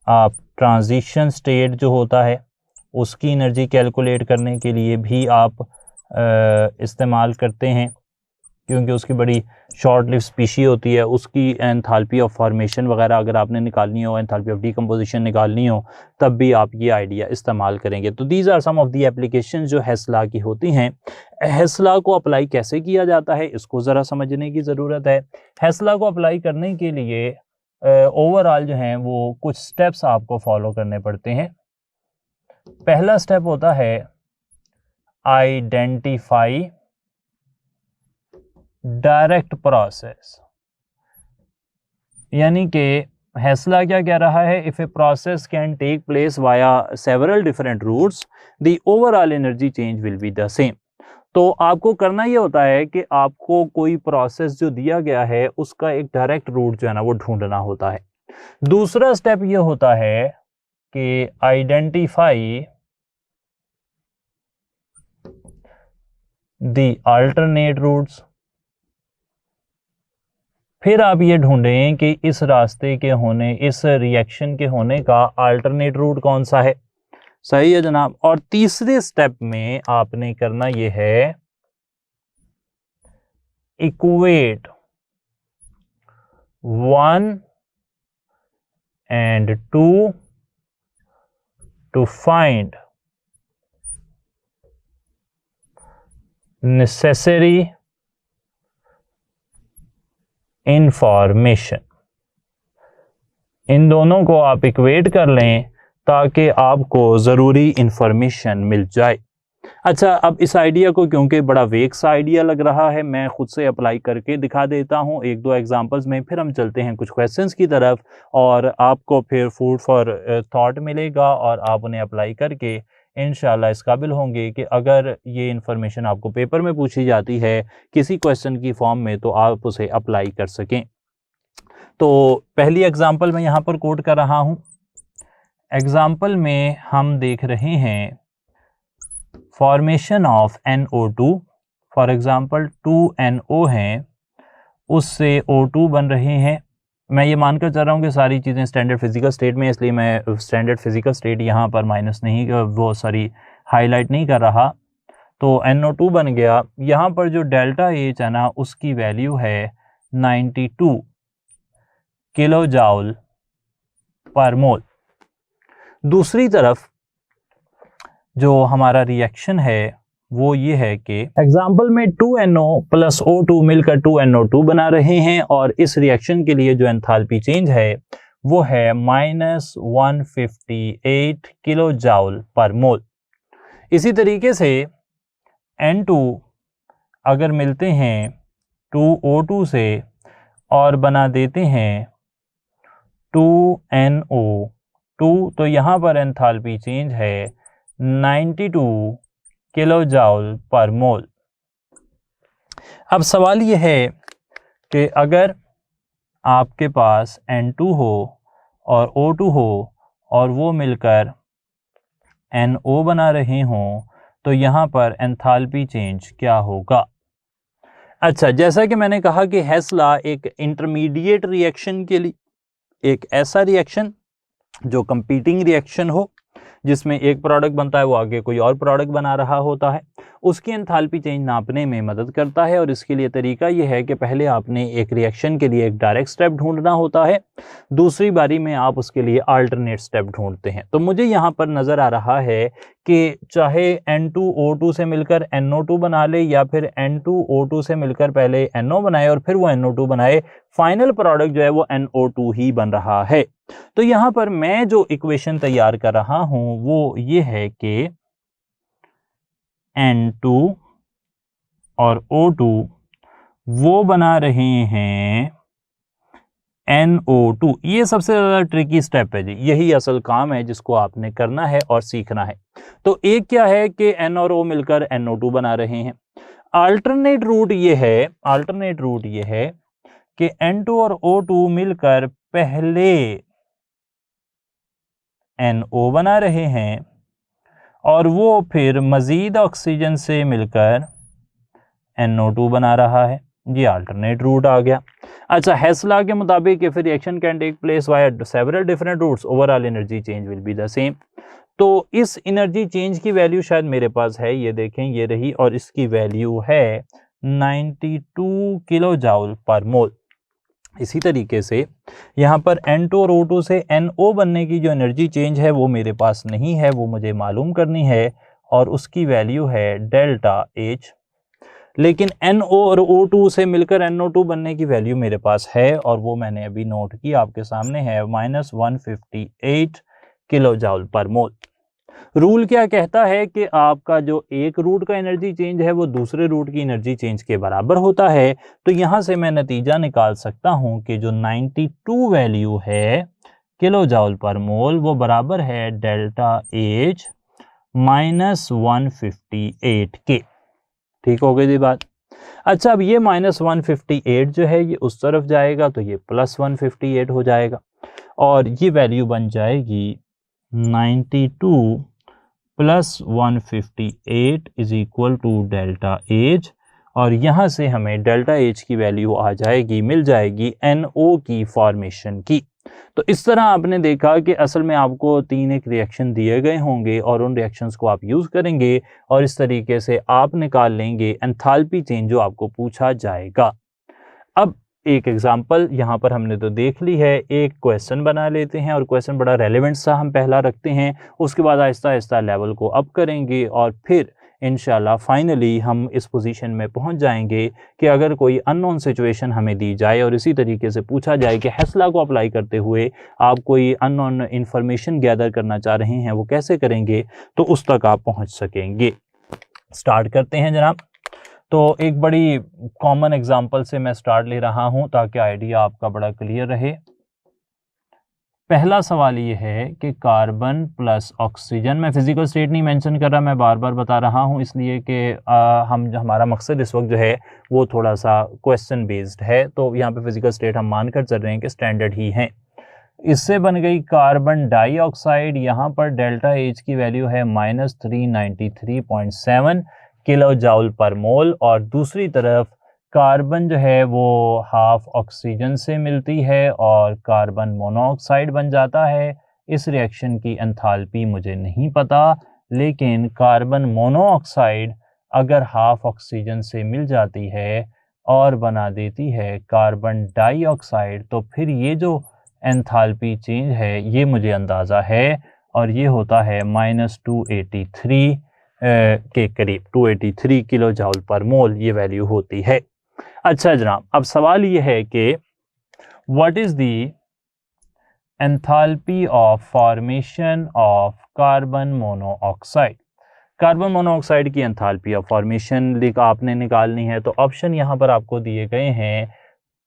आप ट्रांजिशन स्टेट जो होता है उसकी एनर्जी कैलकुलेट करने के लिए भी आप इस्तेमाल करते हैं, क्योंकि उसकी बड़ी शॉर्ट लिव स्पीशी होती है, उसकी एंथैल्पी ऑफ फॉर्मेशन वगैरह अगर आपने निकालनी हो, एंथैल्पी ऑफ डिकम्पोजिशन निकालनी हो, तब भी आप ये आइडिया इस्तेमाल करेंगे। तो these are some of the application जो हेस्ला की होती हैं। हेस्ला को अप्लाई कैसे किया जाता है इसको ज़रा समझने की ज़रूरत है। हेस्ला को अप्लाई करने के लिए ओवरऑल जो हैं वो कुछ स्टेप्स आपको फॉलो करने पड़ते हैं। पहला स्टेप होता है आइडेंटिफाई डायरेक्ट प्रोसेस, यानी कि हेस्ला क्या कह रहा है, if a process can take place via several different routes the overall energy change will be the same. तो आपको करना ये होता है कि आपको कोई प्रोसेस जो दिया गया है उसका एक डायरेक्ट रूट जो है ना वो ढूंढना होता है। दूसरा स्टेप ये होता है कि आइडेंटिफाई द अल्टरनेट रूट्स। फिर आप ये ढूंढें कि इस रास्ते के होने, इस रिएक्शन के होने का अल्टरनेट रूट कौन सा है। सही है जनाब। और तीसरे स्टेप में आपने करना ये है equate 1 and 2 to find necessary information। इन दोनों को आप इक्वेट कर लें ताकि आपको ज़रूरी इंफॉर्मेशन मिल जाए। अच्छा, अब इस आइडिया को क्योंकि बड़ा वेग सा आइडिया लग रहा है, मैं खुद से अप्लाई करके दिखा देता हूं एक दो एग्जांपल्स में, फिर हम चलते हैं कुछ क्वेश्चंस की तरफ और आपको फिर फूड फॉर थॉट मिलेगा और आप उन्हें अप्लाई करके इंशाल्लाह इस काबिल होंगे कि अगर ये इन्फॉर्मेशन आपको पेपर में पूछी जाती है किसी क्वेश्चन की फॉर्म में तो आप उसे अप्लाई कर सकें। तो पहली एग्जाम्पल मैं यहाँ पर कोट कर रहा हूँ। एग्जाम्पल में हम देख रहे हैं formation of NO2, for example 2NO हैं, उससे O2 बन रहे हैं। मैं ये मानकर चल रहा हूँ कि सारी चीज़ें स्टैंडर्ड फिजिकल स्टेट में, इसलिए मैं स्टैंडर्ड फिजिकल स्टेट यहाँ पर माइनस नहीं, वो सॉरी हाईलाइट नहीं कर रहा। तो NO2 बन गया। यहाँ पर जो डेल्टा H है ना उसकी वैल्यू है 92 किलो जाउल पर मोल। दूसरी तरफ जो हमारा रिएक्शन है वो ये है कि एग्जाम्पल में 2NO प्लस O2 मिलकर 2NO2 बना रहे हैं और इस रिएक्शन के लिए जो एंथैल्पी चेंज है वो है -158 किलो जाउल पर मोल। इसी तरीके से N2 अगर मिलते हैं 2O2 से और बना देते हैं 2NO2, तो यहाँ पर एंथैल्पी चेंज है 92 किलो जाउल पर मोल। अब सवाल ये है कि अगर आपके पास N2 हो और O2 हो और वो मिलकर NO बना रहे हों तो यहाँ पर एंथैल्पी चेंज क्या होगा। अच्छा, जैसा कि मैंने कहा कि हेस्ला एक इंटरमीडिएट रिएक्शन के लिए, एक ऐसा रिएक्शन जो कंपीटिंग रिएक्शन हो जिसमें एक प्रोडक्ट बनता है वो आगे कोई और प्रोडक्ट बना रहा होता है, उसकी एंथैल्पी चेंज नापने में मदद करता है। और इसके लिए तरीका ये है कि पहले आपने एक रिएक्शन के लिए एक डायरेक्ट स्टेप ढूंढना होता है, दूसरी बारी में आप उसके लिए अल्टरनेट स्टेप ढूंढते हैं। तो मुझे यहाँ पर नज़र आ रहा है कि चाहे N2O2 से मिलकर NO2 बना ले या फिर N2O2 से मिलकर पहले NO बनाए और फिर वो NO2 बनाए, फाइनल प्रोडक्ट जो है वो NO2 ही बन रहा है। तो यहाँ पर मैं जो इक्वेशन तैयार कर रहा हूं वो ये है कि N2 और O2 वो बना रहे हैं NO2। ये सबसे ज़्यादा ट्रिकी स्टेप है जी, यही असल काम है जिसको आपने करना है और सीखना है। तो एक क्या है कि N और O मिलकर NO2 बना रहे हैं। अल्टरनेट रूट ये है कि N2 और O2 मिलकर पहले NO बना रहे हैं और वो फिर मज़ीद ऑक्सीजन से मिलकर NO2 बना रहा है। ये अल्टरनेट रूट आ गया। अच्छा, हेस्ला के मुताबिक if reaction can take place via several different routes overall energy change will be the same. तो इस एनर्जी चेंज की वैल्यू शायद मेरे पास है, ये देखें ये रही, और इसकी वैल्यू है 92 किलो जाउल पर मोल। इसी तरीके से यहाँ पर N2 और O2 से NO बनने की जो एनर्जी चेंज है वो मेरे पास नहीं है, वो मुझे मालूम करनी है और उसकी वैल्यू है डेल्टा H। लेकिन NO और O2 से मिलकर NO2 बनने की वैल्यू मेरे पास है और वो मैंने अभी नोट की, आपके सामने है, -158 किलो जाउल पर मोल। रूल क्या कहता है कि आपका जो एक रूट का एनर्जी चेंज है वो दूसरे रूट की एनर्जी चेंज के बराबर होता है। तो यहाँ से मैं नतीजा निकाल सकता हूँ कि जो 92 वैल्यू है किलो जॉल पर मोल वो बराबर है डेल्टा एच माइनस 158 के। ठीक हो गई जी बात। अच्छा, अब ये माइनस 158 जो है ये उस तरफ जाएगा तो ये प्लस 158 हो जाएगा और ये वैल्यू बन जाएगी 92 plus 158 is equal to delta H, और यहाँ से हमें डेल्टा एच की वैल्यू आ जाएगी, मिल जाएगी NO की फॉर्मेशन की। तो इस तरह आपने देखा कि असल में आपको 3 एक रिएक्शन दिए गए होंगे और उन रिएक्शंस को आप यूज़ करेंगे और इस तरीके से आप निकाल लेंगे एंथैल्पी चेंज जो आपको पूछा जाएगा। अब एक एग्जांपल यहाँ पर हमने तो देख ली है, एक क्वेश्चन बना लेते हैं और क्वेश्चन बड़ा रेलेवेंट सा हम पहला रखते हैं, उसके बाद आहिस्ता आहिस्ता लेवल को अप करेंगे और फिर इंशाल्लाह फाइनली हम इस पोजीशन में पहुंच जाएंगे कि अगर कोई अननोन सिचुएशन हमें दी जाए और इसी तरीके से पूछा जाए कि हेस्ला को अप्लाई करते हुए आप कोई अननोन इंफॉर्मेशन गैदर करना चाह रहे हैं वो कैसे करेंगे, तो उस तक आप पहुंच सकेंगे। स्टार्ट करते हैं जनाब। तो एक बड़ी कॉमन एग्जांपल से मैं स्टार्ट ले रहा हूं ताकि आइडिया आपका बड़ा क्लियर रहे। पहला सवाल ये है कि कार्बन प्लस ऑक्सीजन, मैं फिजिकल स्टेट नहीं मेंशन कर रहा, मैं बार बार बता रहा हूं इसलिए कि हमारा मकसद इस वक्त जो है वो थोड़ा सा क्वेश्चन बेस्ड है, तो यहाँ पे फिजिकल स्टेट हम मानकर चल रहे हैं कि स्टैंडर्ड ही है। इससे बन गई कार्बन डाइऑक्साइड, यहाँ पर डेल्टा एच की वैल्यू है -393.7 किलो जॉल पर मोल, और दूसरी तरफ कार्बन जो है वो हाफ ऑक्सीजन से मिलती है और कार्बन मोनोऑक्साइड बन जाता है। इस रिएक्शन की एंथैल्पी मुझे नहीं पता, लेकिन कार्बन मोनोऑक्साइड अगर हाफ ऑक्सीजन से मिल जाती है और बना देती है कार्बन डाइऑक्साइड, तो फिर ये जो एंथैल्पी चेंज है ये मुझे अंदाज़ा है और ये होता है -283 के करीब, 283 किलो जॉल पर मोल ये वैल्यू होती है। अच्छा जनाब, अब सवाल ये है कि what is the enthalpy of formation of carbon monoxide. Carbon monoxide की एंथैल्पी ऑफ फॉर्मेशन आपने निकालनी है, तो ऑप्शन यहाँ पर आपको दिए गए हैं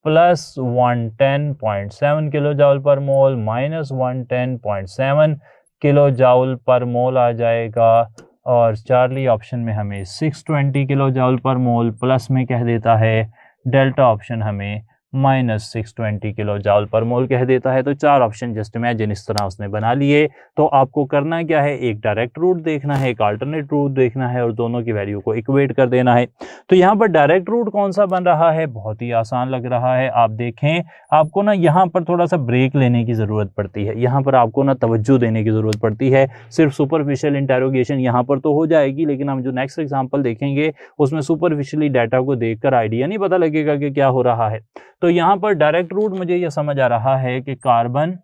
प्लस 110.7 किलो जॉल पर मोल, माइनस 110.7 किलो जॉल पर मोल आ जाएगा, और चार्ली ऑप्शन में हमें 620 किलो जॉल पर मोल प्लस में कह देता है, डेल्टा ऑप्शन हमें -620 किलो जॉल पर मोल कह देता है। तो 4 ऑप्शन जस्ट इमेजिन इस तरह उसने बना लिए। तो आपको करना क्या है, एक डायरेक्ट रूट देखना है, एक अल्टरनेट रूट देखना है और दोनों की वैल्यू को इक्वेट कर देना है। तो यहाँ पर डायरेक्ट रूट कौन सा बन रहा है, बहुत ही आसान लग रहा है। आप देखें, आपको ना यहाँ पर थोड़ा सा ब्रेक लेने की ज़रूरत पड़ती है, यहाँ पर आपको ना तवज्जो देने की ज़रूरत पड़ती है। सिर्फ सुपरफिशियल इंटेरोगेशन यहाँ पर तो हो जाएगी, लेकिन हम जो नेक्स्ट एग्जाम्पल देखेंगे उसमें सुपरफिशियली डाटा को देखकर आइडिया नहीं पता लगेगा कि क्या हो रहा है। तो यहाँ पर डायरेक्ट रूट मुझे यह समझ आ रहा है कि कार्बन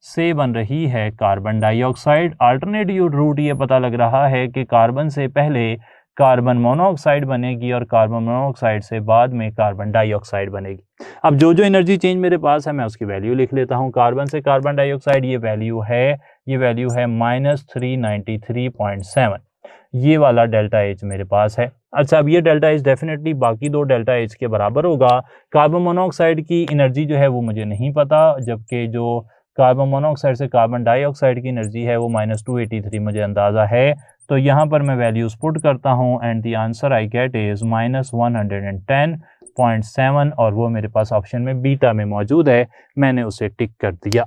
से बन रही है कार्बन डाइऑक्साइड। अल्टरनेटिव रूट ये पता लग रहा है कि कार्बन से पहले कार्बन मोनोऑक्साइड बनेगी और कार्बन मोनोऑक्साइड से बाद में कार्बन डाइऑक्साइड बनेगी। अब जो जो एनर्जी चेंज मेरे पास है मैं उसकी वैल्यू लिख लेता हूँ। कार्बन से कार्बन डाइऑक्साइड ये वैल्यू है -393.7, ये वाला डेल्टा एच मेरे पास है। अच्छा, अब ये डेल्टा एच डेफिनेटली बाकी दो डेल्टा एच के बराबर होगा। कार्बन मोनोऑक्साइड की एनर्जी जो है वो मुझे नहीं पता, जबकि जो कार्बन मोनोऑक्साइड से कार्बन डाइऑक्साइड की एनर्जी है वो -283 मुझे अंदाज़ा है। तो यहाँ पर मैं वैल्यूज़ पुट करता हूँ and the answer I get is -110.7, और वो मेरे पास ऑप्शन में बीटा में मौजूद है, मैंने उसे टिक कर दिया।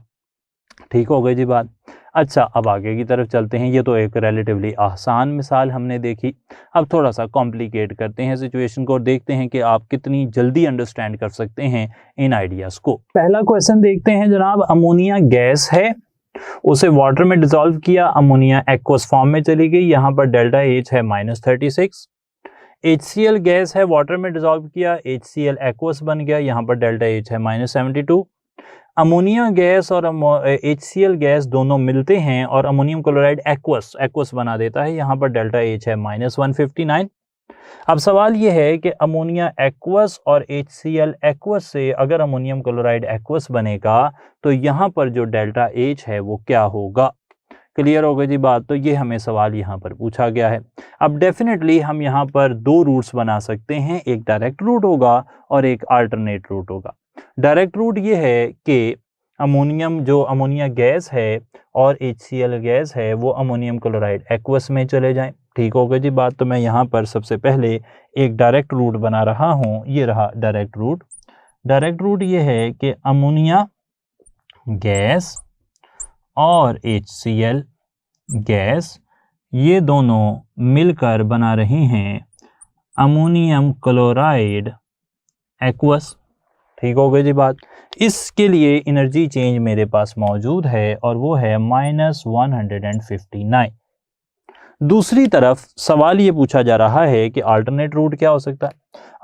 ठीक हो गई जी बात। अच्छा, अब आगे की तरफ चलते हैं। ये तो एक रिलेटिवली आसान मिसाल हमने देखी। अब थोड़ा सा कॉम्प्लिकेट करते हैं सिचुएशन को और देखते हैं कि आप कितनी जल्दी अंडरस्टैंड कर सकते हैं इन आइडियाज़ को। पहला क्वेश्चन देखते हैं जनाब। अमोनिया गैस है, उसे वाटर में डिसॉल्व किया, अमोनिया एक्वस फॉर्म में चली गई, यहाँ पर डेल्टा एच है -36। HCl गैस है, वाटर में डिसॉल्व किया, HCl एक्वस बन गया, यहाँ पर डेल्टा एच है -72। अमोनिया गैस और HCl गैस दोनों मिलते हैं और अमोनियम क्लोराइड एक्वस बना देता है, यहाँ पर डेल्टा एच है -159। अब सवाल ये है कि अमोनिया एक्वस और HCl एक्वस से अगर अमोनियम क्लोराइड एक्वस बनेगा तो यहाँ पर जो डेल्टा एच है वो क्या होगा। क्लियर हो गई जी बात। तो ये हमें सवाल यहाँ पर पूछा गया है। अब डेफिनेटली हम यहाँ पर दो रूट्स बना सकते हैं, एक डायरेक्ट रूट होगा और एक अल्टरनेट रूट होगा। डायरेक्ट रूट ये है कि अमोनियम जो अमोनिया गैस है और HCl गैस है वो अमोनियम क्लोराइड एक्वस में चले जाएं। ठीक हो गई जी बात। तो मैं यहाँ पर सबसे पहले एक डायरेक्ट रूट बना रहा हूँ, ये रहा डायरेक्ट रूट। डायरेक्ट रूट ये है कि अमोनिया गैस और HCl गैस ये दोनों मिलकर बना रहे हैं अमोनियम क्लोराइड एक्वस। ठीक हो गई जी बात। इसके लिए एनर्जी चेंज मेरे पास मौजूद है और वो है -159। दूसरी तरफ सवाल ये पूछा जा रहा है कि अल्टरनेट रूट क्या हो सकता है।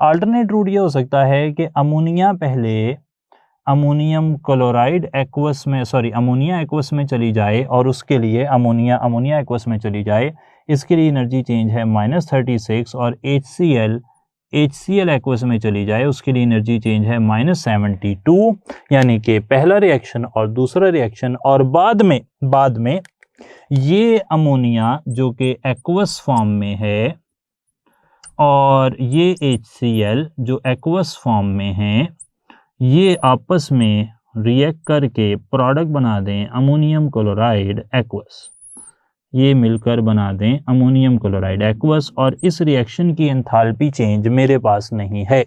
अल्टरनेट रूट ये हो सकता है कि अमोनिया पहले अमोनियम क्लोराइड एक्वस में अमोनिया एक्वस में चली जाए और उसके लिए अमोनिया एक्वस में चली जाए, इसके लिए एनर्जी चेंज है -36 और HCl एक्वस में चली जाए, उसके लिए एनर्जी चेंज है -72। यानी कि पहला रिएक्शन और दूसरा रिएक्शन, और बाद में ये अमोनिया जो कि एक्वस फॉर्म में है और ये HCl जो एक्वस फॉर्म में है, ये आपस में रिएक्ट करके प्रोडक्ट बना दें अमोनियम क्लोराइड एक्वस। ये मिलकर बना दें अमोनियम क्लोराइड एक्वस और इस रिएक्शन की एंथैल्पी चेंज मेरे पास नहीं है।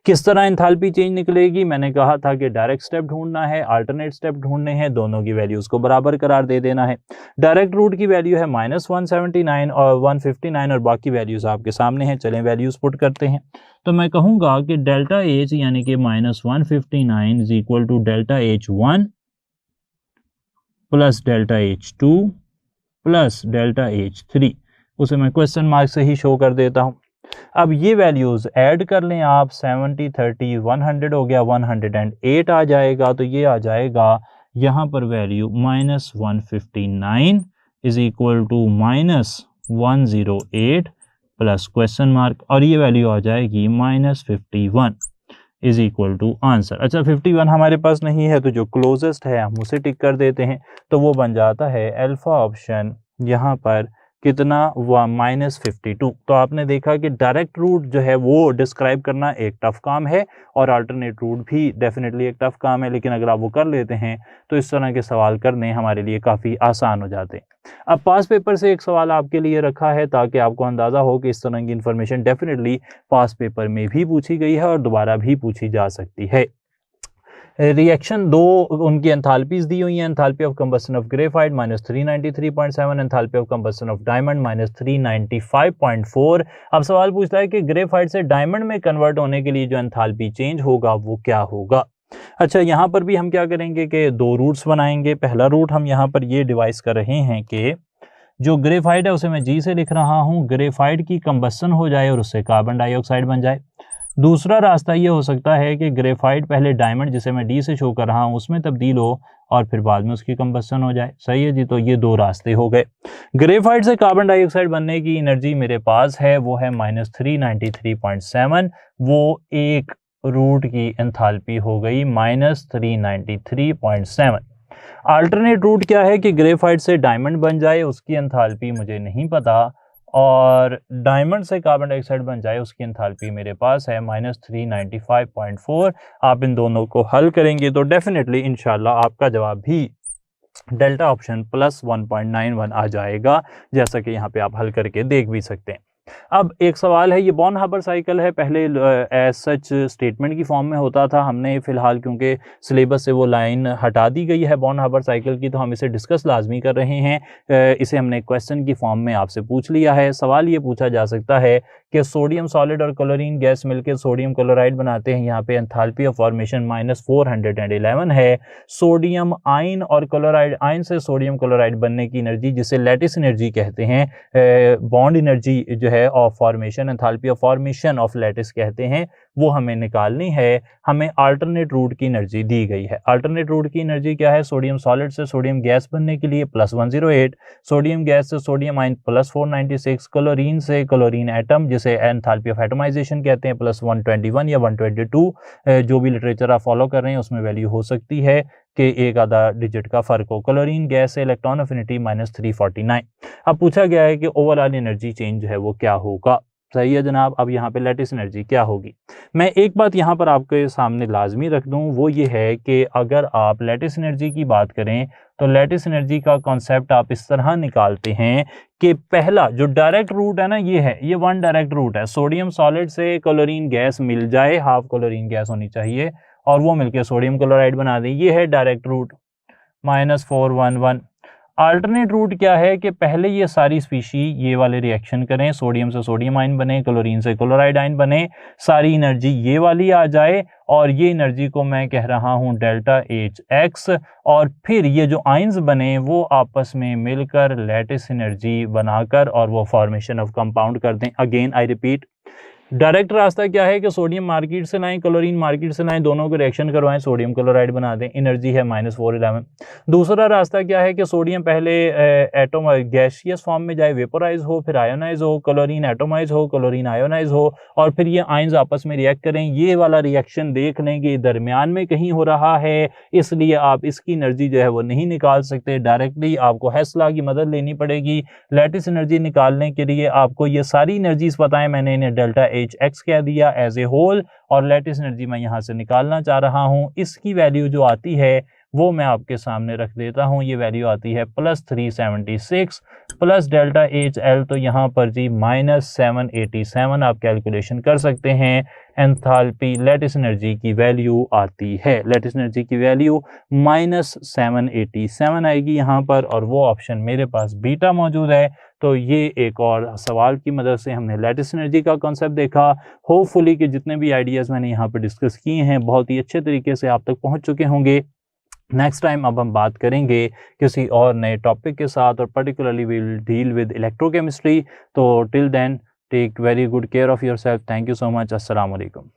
किस तरह एंथैल्पी चेंज निकलेगी? मैंने कहा था कि डायरेक्ट स्टेप ढूंढना है, अल्टरनेट स्टेप ढूंढने हैं, दोनों की वैल्यूज को बराबर करार दे देना है। डायरेक्ट रूट की वैल्यू है -179 और 159 और बाकी वैल्यूज आपके सामने हैं। चलें वैल्यूज पुट करते हैं। तो मैं कहूँगा कि डेल्टा H यानी कि -159 is equal to delta H1 plus delta H2 plus delta H3, उसे मैं क्वेश्चन मार्क से ही शो कर देता हूं। अब ये वैल्यूज ऐड कर लें आप, 70 30 100 हो गया, 108 आ जाएगा। तो ये आ जाएगा यहाँ पर value -159 is equal to -108 plus question mark, और ये वैल्यू आ जाएगी -51 इज इक्वल टू आंसर। अच्छा 51 हमारे पास नहीं है तो जो क्लोजेस्ट है हम उसे टिक कर देते हैं, तो वो बन जाता है अल्फा ऑप्शन यहाँ पर कितना -52। तो आपने देखा कि डायरेक्ट रूट जो है वो डिस्क्राइब करना एक टफ काम है और अल्टरनेट रूट भी डेफिनेटली एक टफ काम है, लेकिन अगर आप वो कर लेते हैं तो इस तरह के सवाल करने हमारे लिए काफ़ी आसान हो जाते हैं। अब पास पेपर से एक सवाल आपके लिए रखा है ताकि आपको अंदाज़ा हो कि इस तरह की इन्फॉर्मेशन डेफिनेटली पास पेपर में भी पूछी गई है और दोबारा भी पूछी जा सकती है। रिएक्शन दो उनकी एंथैल्पीज दी हुई हैं। Enthalpy of combustion of graphite -393.7, enthalpy of combustion of diamond -395.4। अब सवाल पूछता है कि ग्रेफाइट से डायमंड में कन्वर्ट होने के लिए जो एंथैल्पी चेंज होगा वो क्या होगा। अच्छा यहाँ पर भी हम क्या करेंगे कि दो रूट्स बनाएंगे। पहला रूट हम यहाँ पर ये डिवाइस कर रहे हैं कि जो ग्रेफाइट है उसे मैं G से लिख रहा हूँ, ग्रेफाइट की कंबस्शन हो जाए और उससे कार्बन डाइऑक्साइड बन जाए। दूसरा रास्ता ये हो सकता है कि ग्रेफाइट पहले डायमंड जिसे मैं D से शो कर रहा हूँ उसमें तब्दील हो और फिर बाद में उसकी कंबस्शन हो जाए। सही है जी। तो ये दो रास्ते हो गए। ग्रेफाइट से कार्बन डाइऑक्साइड बनने की एनर्जी मेरे पास है वो है -393.7, वो एक रूट की एंथैल्पी हो गई -393.7। अल्टरनेट रूट क्या है कि ग्रेफाइट से डायमंड बन जाए, उसकी एंथैल्पी मुझे नहीं पता, और डायमंड से कार्बन डाइऑक्साइड बन जाए उसकी एंथैल्पी मेरे पास है -395.4। आप इन दोनों को हल करेंगे तो डेफिनेटली इंशाल्लाह आपका जवाब भी डेल्टा ऑप्शन +1.91 आ जाएगा, जैसा कि यहाँ पे आप हल करके देख भी सकते हैं। अब एक सवाल है, ये बॉर्न-हाबर साइकिल है, पहले एज सच स्टेटमेंट की फॉर्म में होता था। हमने फ़िलहाल क्योंकि सिलेबस से वो लाइन हटा दी गई है बॉर्न-हाबर साइकिल की, तो हम इसे डिस्कस लाजमी कर रहे हैं। इसे हमने क्वेश्चन की फॉर्म में आपसे पूछ लिया है। सवाल ये पूछा जा सकता है कि सोडियम सॉलिड और क्लोरीन गैस मिलकर सोडियम क्लोराइड बनाते हैं। यहाँ पे एंथैल्पी ऑफ फॉर्मेशन -411 है। सोडियम आयन और क्लोराइड आयन से सोडियम क्लोराइड बनने की एनर्जी, जिसे लैटिस एनर्जी कहते हैं, बॉन्ड एनर्जी जो है है of formation, enthalpy of formation of lattice कहते हैं, वो हमें निकालनी है। हमें अल्टरनेट रूट की एनर्जी दी गई है। अल्टरनेट रूट की एनर्जी क्या है? सोडियम सॉलिड से सोडियम गैस बनने के लिए +108, सोडियम गैस से सोडियम आयन +496, क्लोरीन से क्लोरीन एटम जिसे एंथैल्पी ऑफ एटमाइजेशन कहते हैं +121 या 122, जो भी लिटरेचर आप फॉलो कर रहे हैं उसमें वैल्यू हो सकती है कि एक आधा डिजिट का फर्क हो। क्लोरीन गैस से इलेक्ट्रॉन अफिनिटी -349। अब पूछा गया है कि ओवरऑल एनर्जी चेंज है वो क्या होगा। सही है जनाब। अब यहाँ पे लैटिस एनर्जी क्या होगी? मैं एक बात यहाँ पर आपके सामने लाजमी रख दूँ, वो ये है कि अगर आप लैटिस एनर्जी की बात करें तो लैटिस एनर्जी का कॉन्सेप्ट आप इस तरह निकालते हैं कि पहला जो डायरेक्ट रूट है ना, ये है, ये वन डायरेक्ट रूट है। सोडियम सॉलिड से क्लोरीन गैस मिल जाए, हाफ क्लोरीन गैस होनी चाहिए, और वो मिलकर सोडियम क्लोराइड बना दें, ये है डायरेक्ट रूट -411। अल्टरनेट रूट क्या है कि पहले ये सारी स्पीशी ये वाले रिएक्शन करें, सोडियम से सोडियम आयन बने, क्लोरीन से क्लोराइड आयन बने, सारी एनर्जी ये वाली आ जाए, और ये एनर्जी को मैं कह रहा हूँ डेल्टा HX, और फिर ये जो आयंस बने वो आपस में मिलकर लैटिस एनर्जी बनाकर और वो फॉर्मेशन ऑफ कंपाउंड कर दें। अगेन आई रिपीट, डायरेक्ट रास्ता क्या है कि सोडियम मार्केट से लाएं, क्लोरीन मार्केट से लाएं, दोनों को रिएक्शन करवाएं, सोडियम क्लोराइड बना दें, एनर्जी है -411। दूसरा रास्ता क्या है कि सोडियम पहले एटम गैसियस फॉर्म में जाए, वेपोराइज हो, फिर आयोनाइज हो, क्लोरीन एटोमाइज हो, क्लोरीन आयोनाइज हो, और फिर ये आयंस आपस में रिएक्ट करें। ये वाला रिएक्शन देख लें कि दरमियान में कहीं हो रहा है, इसलिए आप इसकी एनर्जी जो है वो नहीं निकाल सकते। डायरेक्टली आपको हेस्ला की मदद लेनी पड़ेगी। लैटिस एनर्जी निकालने के लिए आपको ये सारी एनर्जीज बताएं, मैंने इन्हें डेल्टा HX कह दिया एज ए होल, और लैटिस एनर्जी मैं यहाँ से निकालना चाह रहा हूँ। इसकी वैल्यू जो आती है वो मैं आपके सामने रख देता हूँ। ये वैल्यू आती है +376 प्लस डेल्टा HL, तो यहाँ पर जी -787 आप कैलकुलेशन कर सकते हैं। एंथैल्पी लैटिस एनर्जी की वैल्यू आती है, लैटिस एनर्जी की वैल्यू -787 आएगी यहाँ पर, और वो ऑप्शन मेरे पास बीटा मौजूद है। तो ये एक और सवाल की मदद से हमने लैटिस एनर्जी का कॉन्सेप्ट देखा। होपफुली कि जितने भी आइडियाज़ मैंने यहाँ पर डिस्कस किए हैं बहुत ही अच्छे तरीके से आप तक पहुँच चुके होंगे। नेक्स्ट टाइम अब हम बात करेंगे किसी और नए टॉपिक के साथ, और particularly we will deal with electrochemistry. तो till then take very good care of yourself. Thank you so much. अस्सलाम वालेकुम।